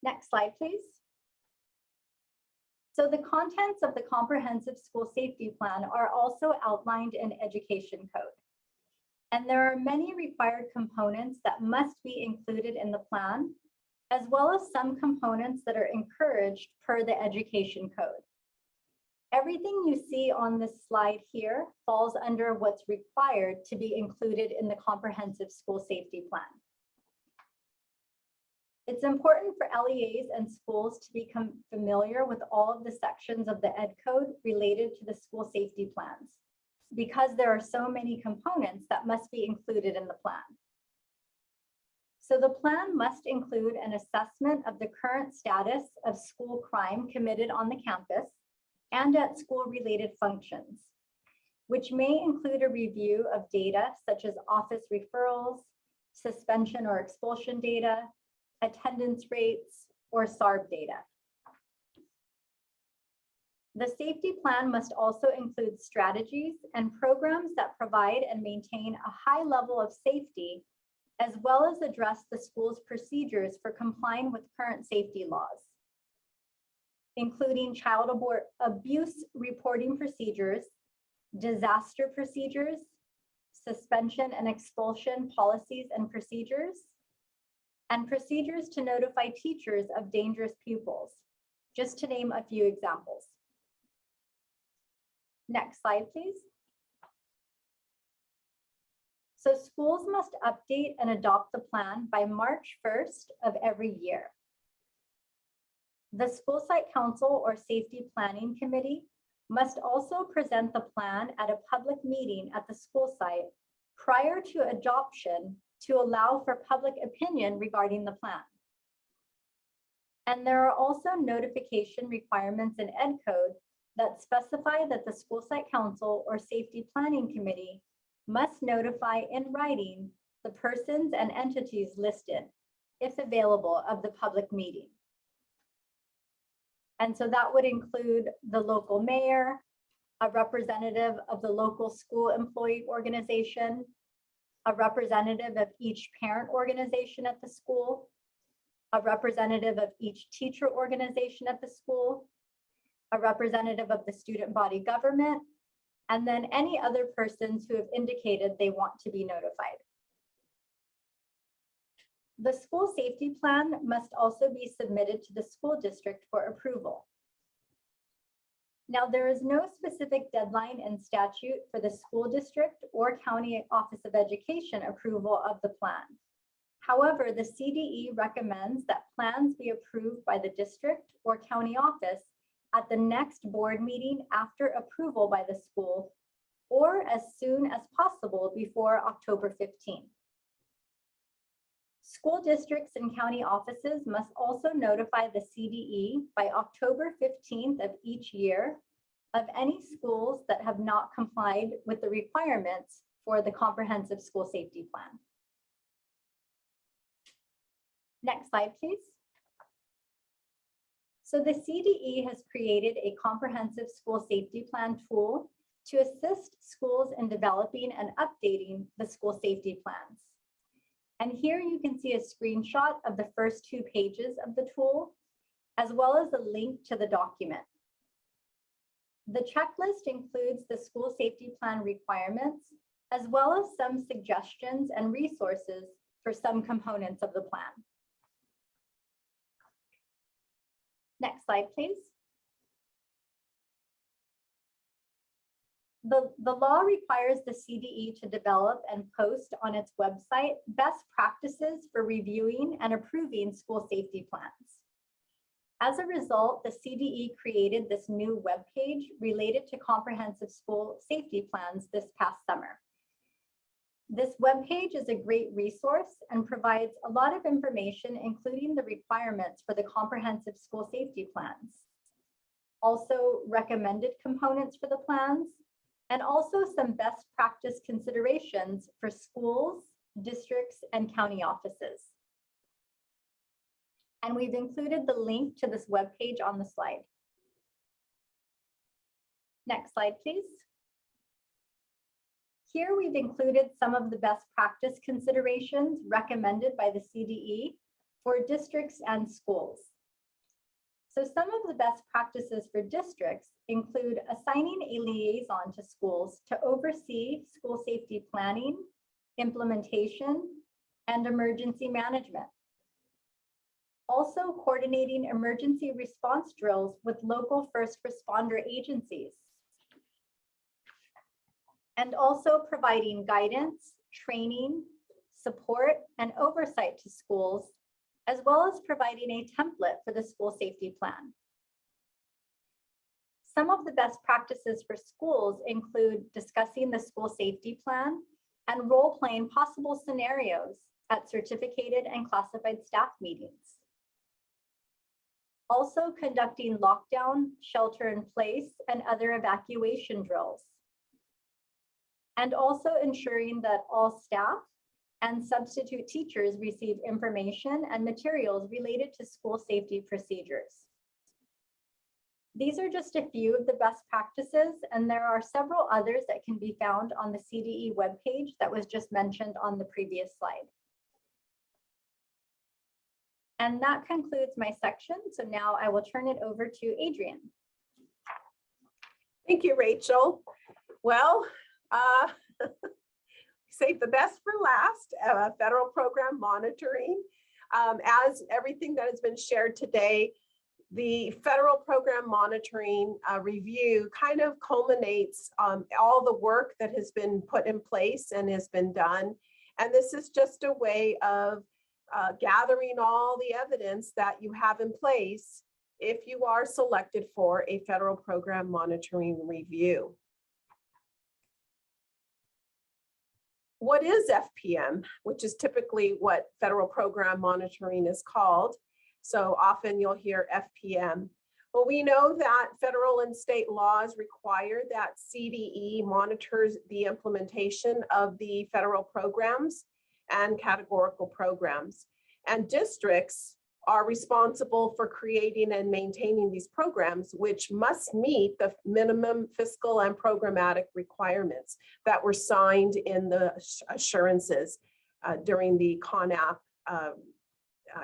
Next slide, please. So the contents of the Comprehensive School Safety Plan are also outlined in Education Code. And there are many required components that must be included in the plan, as well as some components that are encouraged per the Education Code. Everything you see on this slide here falls under what's required to be included in the Comprehensive School Safety Plan. It's important for LEAs and schools to become familiar with all of the sections of the Ed Code related to the school safety plans, because there are so many components that must be included in the plan. So the plan must include an assessment of the current status of school crime committed on the campus and at school-related functions, which may include a review of data such as office referrals, suspension or expulsion data, attendance rates, or SARB data. The safety plan must also include strategies and programs that provide and maintain a high level of safety, as well as address the school's procedures for complying with current safety laws, including child abuse reporting procedures, disaster procedures, suspension and expulsion policies and procedures to notify teachers of dangerous pupils, just to name a few examples. Next slide, please. So schools must update and adopt the plan by March 1st of every year. The School Site Council or Safety Planning Committee must also present the plan at a public meeting at the school site prior to adoption to allow for public opinion regarding the plan. And there are also notification requirements in Ed Code that specify that the School Site Council or Safety Planning Committee must notify in writing the persons and entities listed, if available, of the public meeting. And so that would include the local mayor, a representative of the local school employee organization, a representative of each parent organization at the school, a representative of each teacher organization at the school, a representative of the student body government, and then any other persons who have indicated they want to be notified. The school safety plan must also be submitted to the school district for approval. Now, there is no specific deadline in statute for the school district or county office of education approval of the plan. However, the CDE recommends that plans be approved by the district or county office at the next board meeting after approval by the school, or as soon as possible before October 15th. School districts and county offices must also notify the CDE by October 15th of each year of any schools that have not complied with the requirements for the Comprehensive School Safety Plan. Next slide, please. So the CDE has created a Comprehensive School Safety Plan tool to assist schools in developing and updating the school safety plans. And here you can see a screenshot of the first 2 pages of the tool, as well as a link to the document. The checklist includes the school safety plan requirements, as well as some suggestions and resources for some components of the plan. Next slide, please. The law requires the CDE to develop and post on its website best practices for reviewing and approving school safety plans. As a result, the CDE created this new webpage related to comprehensive school safety plans this past summer. This webpage is a great resource and provides a lot of information, including the requirements for the comprehensive school safety plans, also recommended components for the plans, and also some best practice considerations for schools, districts, and county offices. And we've included the link to this webpage on the slide. Next slide, please. Here we've included some of the best practice considerations recommended by the CDE for districts and schools. So some of the best practices for districts include assigning a liaison to schools to oversee school safety planning, implementation, and emergency management. Also coordinating emergency response drills with local first responder agencies. And also providing guidance, training, support, and oversight to schools, as well as providing a template for the school safety plan. Some of the best practices for schools include discussing the school safety plan and role-playing possible scenarios at certificated and classified staff meetings. Also conducting lockdown, shelter in place, and other evacuation drills. And also ensuring that all staff and substitute teachers receive information and materials related to school safety procedures. These are just a few of the best practices, and there are several others that can be found on the CDE webpage that was just mentioned on the previous slide. And that concludes my section. So now I will turn it over to Adrienne. Thank you, Rachel. Well, save the best for last, federal program monitoring. As everything that has been shared today, the federal program monitoring review kind of culminates all the work that has been put in place and has been done. And this is just a way of gathering all the evidence that you have in place if you are selected for a federal program monitoring review. What is FPM, which is typically what federal program monitoring is called? So often you'll hear FPM. Well, we know that federal and state laws require that CDE monitors the implementation of the federal programs and categorical programs. And districts are responsible for creating and maintaining these programs, which must meet the minimum fiscal and programmatic requirements that were signed in the assurances during the CONAP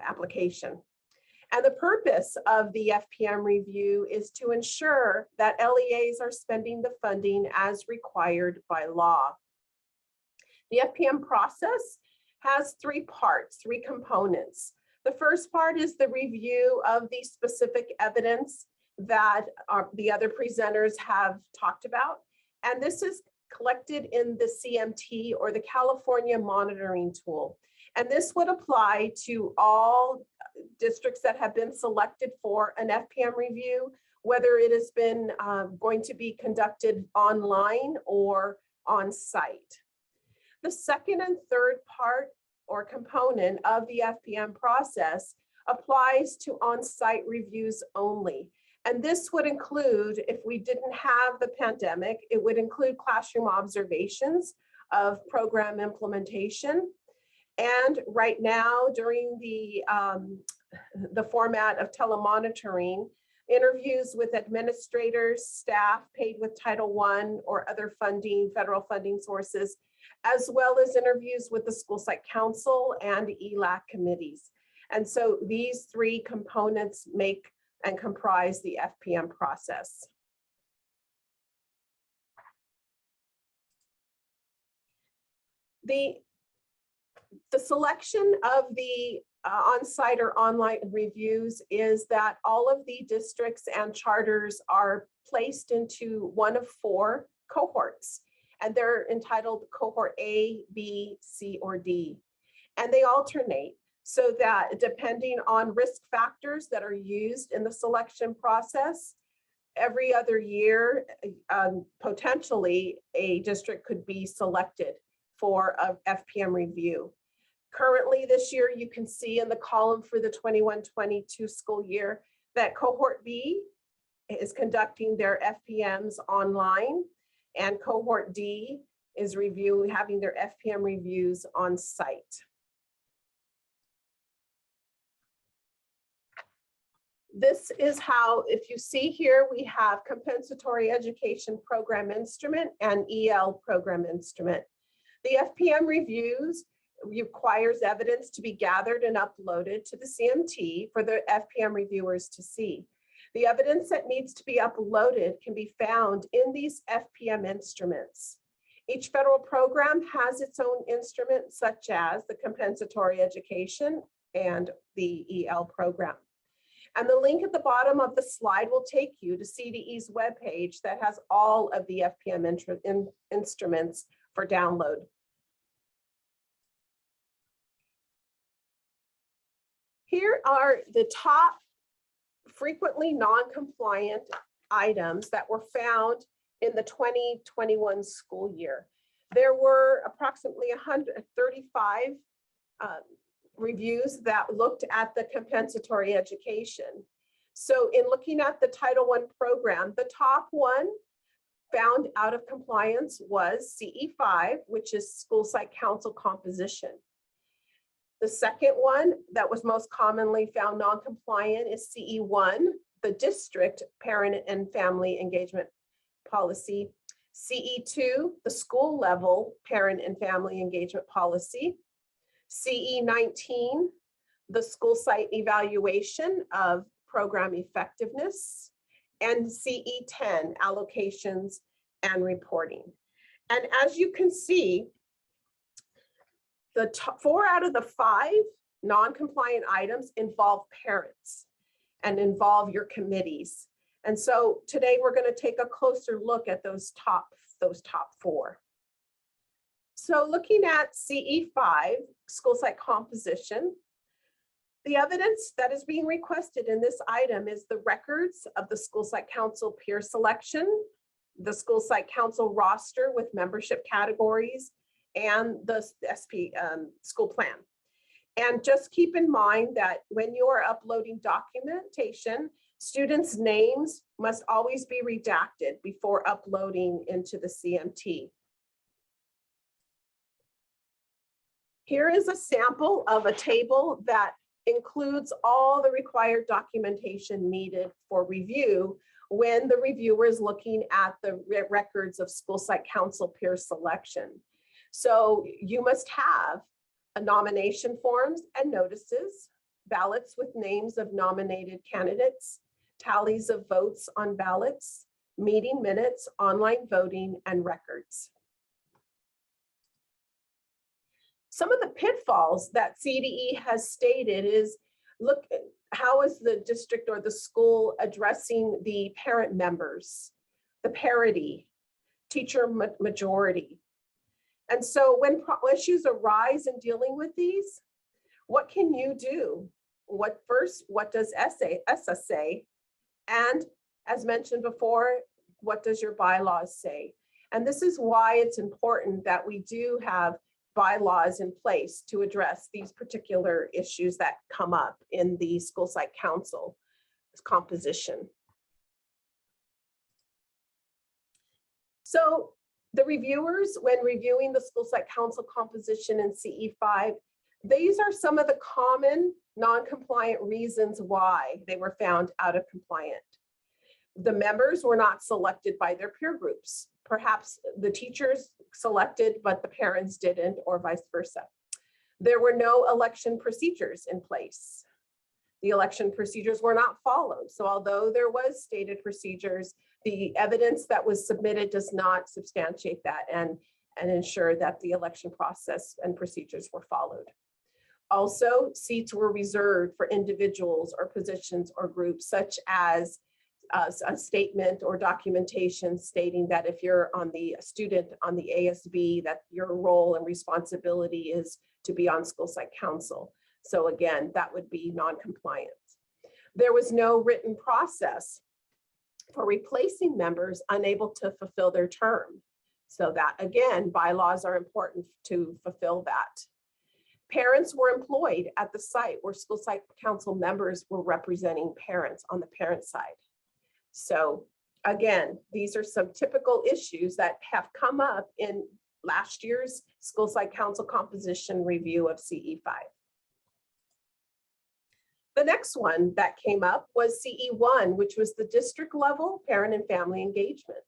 application. And the purpose of the FPM review is to ensure that LEAs are spending the funding as required by law. The FPM process has three parts, three components. The first part is the review of the specific evidence that the other presenters have talked about. And this is collected in the CMT, or the California Monitoring Tool. And this would apply to all districts that have been selected for an FPM review, whether it has been going to be conducted online or on site. The second and third part or component of the FPM process applies to on-site reviews only. And this would include, if we didn't have the pandemic, it would include classroom observations of program implementation. And right now, during the format of telemonitoring, interviews with administrators, staff paid with Title I or other funding, federal funding sources, as well as interviews with the Schoolsite Council and ELAC committees. And so these three components make and comprise the FPM process. The selection of the on-site or online reviews is that all of the districts and charters are placed into one of four cohorts, and they're entitled cohort A, B, C, or D. And they alternate. so that depending on risk factors that are used in the selection process, every other year, potentially a district could be selected for a FPM review. Currently this year, you can see in the column for the 21-22 school year that cohort B is conducting their FPMs online, and cohort D is having their FPM reviews on site. This is how, if you see here, we have compensatory education program instrument and EL program instrument. The FPM reviews requires evidence to be gathered and uploaded to the CMT for the FPM reviewers to see. The evidence that needs to be uploaded can be found in these FPM instruments. Each federal program has its own instrument, such as the compensatory education and the EL program. And the link at the bottom of the slide will take you to CDE's webpage that has all of the FPM instruments for download. Here are the top frequently non-compliant items that were found in the 2021 school year. There were approximately 135 reviews that looked at the compensatory education. So in looking at the Title I program, the top one found out of compliance was CE5, which is school site council composition. The second one that was most commonly found non-compliant is CE1, the district parent and family engagement policy. CE2, the school level parent and family engagement policy. CE19, the school site evaluation of program effectiveness. And CE10, allocations and reporting. And as you can see, the 4 out of the 5 non-compliant items involve parents and involve your committees. And so today we're going to take a closer look at those top 4. So looking at CE5, school site composition, the evidence that is being requested in this item is the records of the school site council peer selection, the school site council roster with membership categories, and the SP school plan. And just keep in mind that when you are uploading documentation, students' names must always be redacted before uploading into the CMT. Here is a sample of a table that includes all the required documentation needed for review when the reviewer is looking at the records of school site council peer selection. So you must have a nomination forms and notices, ballots with names of nominated candidates, tallies of votes on ballots, meeting minutes, online voting, and records. Some of the pitfalls that CDE has stated is, look, how is the district or the school addressing the parent members, the parity, teacher majority? And so when issues arise in dealing with these, what can you do? What does ESSA say? And as mentioned before, what does your bylaws say? And this is why it's important that we do have bylaws in place to address these particular issues that come up in the school site council composition. So the reviewers, when reviewing the school site council composition in CE5, these are some of the common non-compliant reasons why they were found out of compliant. The members were not selected by their peer groups. Perhaps the teachers selected, but the parents didn't, or vice versa. There were no election procedures in place. The election procedures were not followed. So although there was stated procedures, the evidence that was submitted does not substantiate that and ensure that the election process and procedures were followed. Also, seats were reserved for individuals or positions or groups, such as a statement or documentation stating that if you're on the student on the ASB, that your role and responsibility is to be on school site council. So again, that would be non-compliance. There was no written process for replacing members unable to fulfill their term. So that, again, bylaws are important to fulfill that. Parents were employed at the site where school site council members were representing parents on the parent side. So again, these are some typical issues that have come up in last year's school site council composition review of CE5. The next one that came up was CE1, which was the district level parent and family engagement.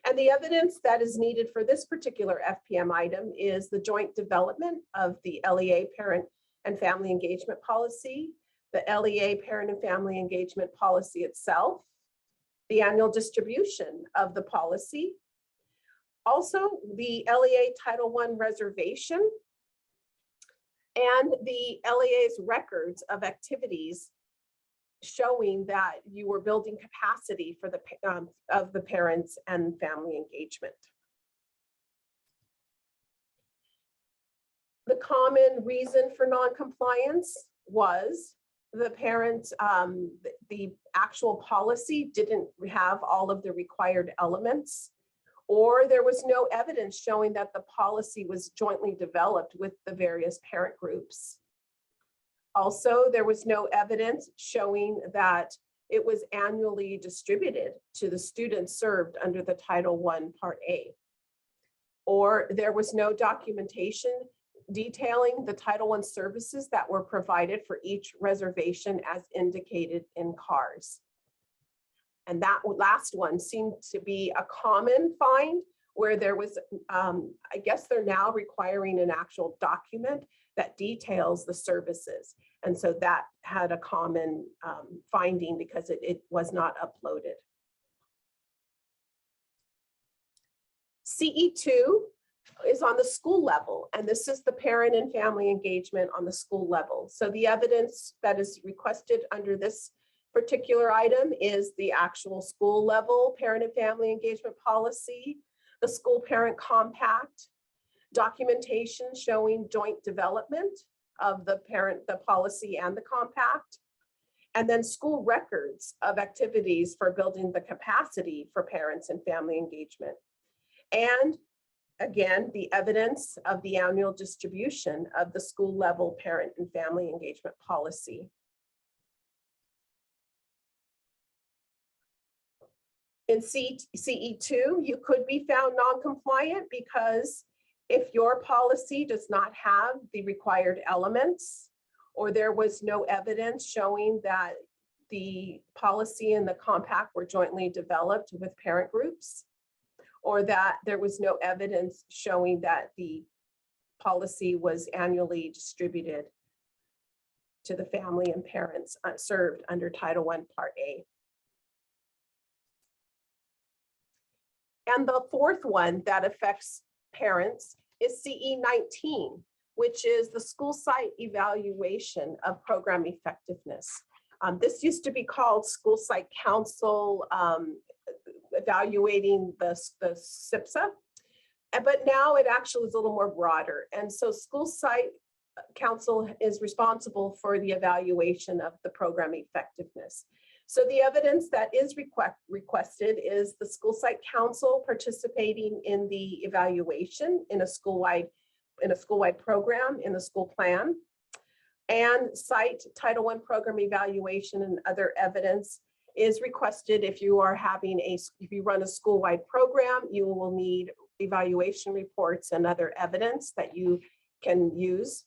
And the evidence that is needed for this particular FPM item is the joint development of the LEA parent and family engagement policy, the LEA parent and family engagement policy itself, the annual distribution of the policy, also the LEA Title I reservation, and the LEA's records of activities showing that you were building capacity for the parents and family engagement. The common reason for non-compliance was the parents, the actual policy didn't have all of the required elements, or there was no evidence showing that the policy was jointly developed with the various parent groups. Also, there was no evidence showing that it was annually distributed to the students served under the Title I Part A. Or there was no documentation detailing the Title I services that were provided for each reservation as indicated in CARS. And that last one seemed to be a common find where there was, I guess they're now requiring an actual document that details the services. And so that had a common finding because it was not uploaded. CE2 is on the school level, and this is the parent and family engagement on the school level. So the evidence that is requested under this particular item is the actual school level parent and family engagement policy, the school parent compact, documentation showing joint development of the policy and the compact, and then school records of activities for building the capacity for parents and family engagement. And again, the evidence of the annual distribution of the school level parent and family engagement policy. In CE2, you could be found non-compliant because if your policy does not have the required elements, or there was no evidence showing that the policy and the compact were jointly developed with parent groups, or that there was no evidence showing that the policy was annually distributed to the family and parents served under Title I Part A. And the fourth one that affects parents is CE19, which is the school site evaluation of program effectiveness. This used to be called school site council evaluating the SIPSA, but now it actually is a little more broader. And so school site council is responsible for the evaluation of the program effectiveness. So the evidence that is requested is the school site council participating in the evaluation in a school-wide program in the school plan, and site Title I program evaluation and other evidence is requested if you are having if you run a school-wide program. You will need evaluation reports and other evidence that you can use.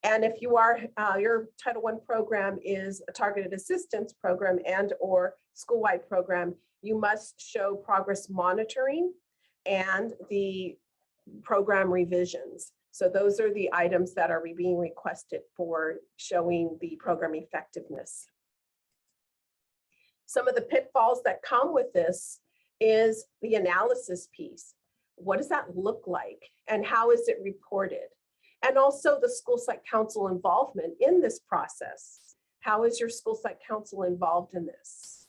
And if you are, your Title I program is a targeted assistance program and or school-wide program, you must show progress monitoring and the program revisions. So those are the items that are being requested for showing the program effectiveness. Some of the pitfalls that come with this is the analysis piece. What does that look like? And how is it reported? And also the school site council involvement in this process. How is your school site council involved in this?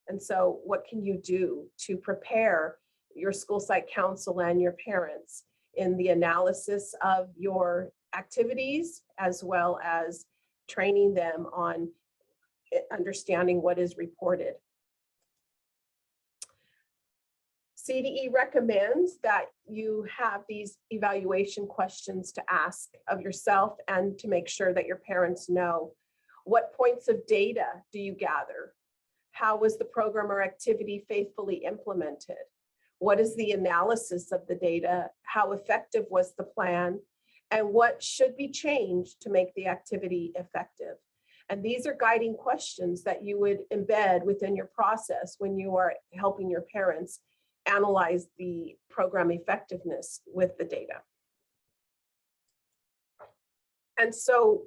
And so what can you do to prepare your school site council and your parents in the analysis of your activities, as well as training them on understanding what is reported. CDE recommends that you have these evaluation questions to ask of yourself and to make sure that your parents know. What points of data do you gather? How was the program or activity faithfully implemented? What is the analysis of the data? How effective was the plan? And what should be changed to make the activity effective? And these are guiding questions that you would embed within your process when you are helping your parents analyze the program effectiveness with the data. And so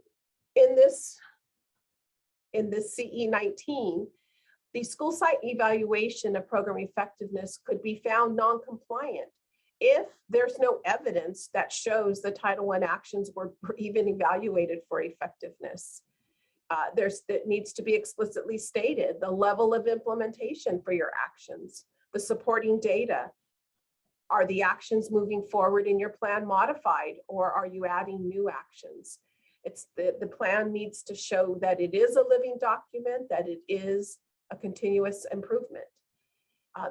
in this CE19, the school site evaluation of program effectiveness could be found non-compliant if there's no evidence that shows the Title I actions were even evaluated for effectiveness. It needs to be explicitly stated the level of implementation for your actions, the supporting data. Are the actions moving forward in your plan modified, or are you adding new actions? It's the plan needs to show that it is a living document, that it is a continuous improvement.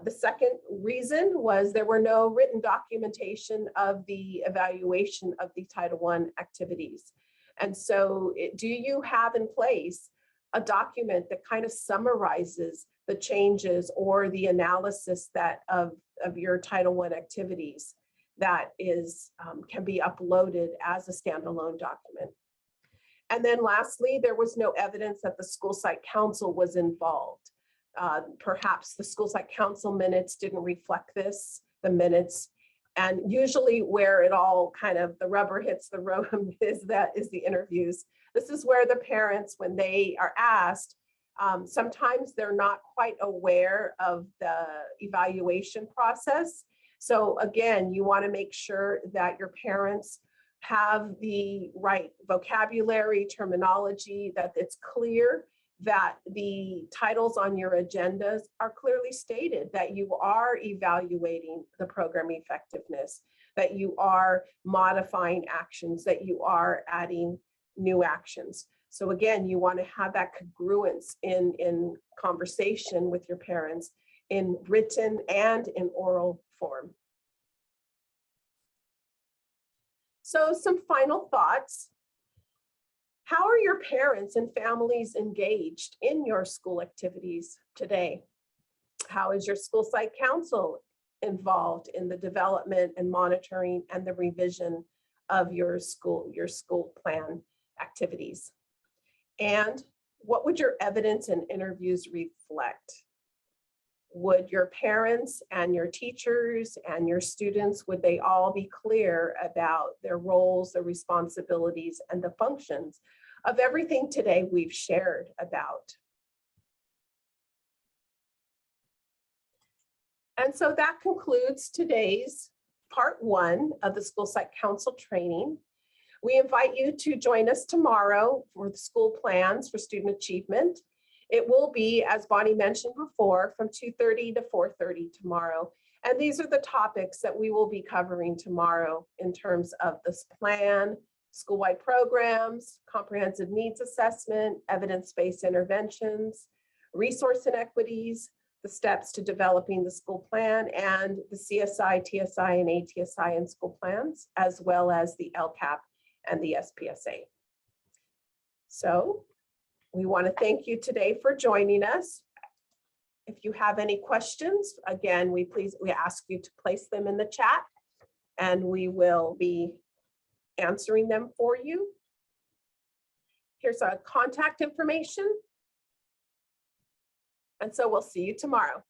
The second reason was there were no written documentation of the evaluation of the Title I activities. And so do you have in place a document that kind of summarizes the changes or the analysis that of your Title I activities that is can be uploaded as a standalone document? And then lastly, there was no evidence that the school site council was involved. Perhaps the school site council minutes didn't reflect this, the minutes. And usually where it all kind of the rubber hits the road is the interviews. This is where the parents, when they are asked, sometimes they're not quite aware of the evaluation process. So again, you want to make sure that your parents have the right vocabulary, terminology, that it's clear that the titles on your agendas are clearly stated, that you are evaluating the program effectiveness, that you are modifying actions, that you are adding new actions. So again, you want to have that congruence in conversation with your parents in written and in oral form. So some final thoughts. How are your parents and families engaged in your school activities today? How is your school site council involved in the development and monitoring and the revision of your school plan activities? And what would your evidence and interviews reflect? Would your parents and your teachers and your students, would they all be clear about their roles, their responsibilities, and the functions of everything today we've shared about? And so that concludes today's part 1 of the School Site Council training. We invite you to join us tomorrow for the school plans for student achievement. It will be, as Bonnie mentioned before, from 2:30 to 4:30 tomorrow. And these are the topics that we will be covering tomorrow in terms of this plan, school-wide programs, comprehensive needs assessment, evidence-based interventions, resource inequities, the steps to developing the school plan, and the CSI, TSI, and ATSI and school plans, as well as the LCAP and the SPSA. So we want to thank you today for joining us. If you have any questions, again, we ask you to place them in the chat and we will be answering them for you. Here's our contact information. And so we'll see you tomorrow.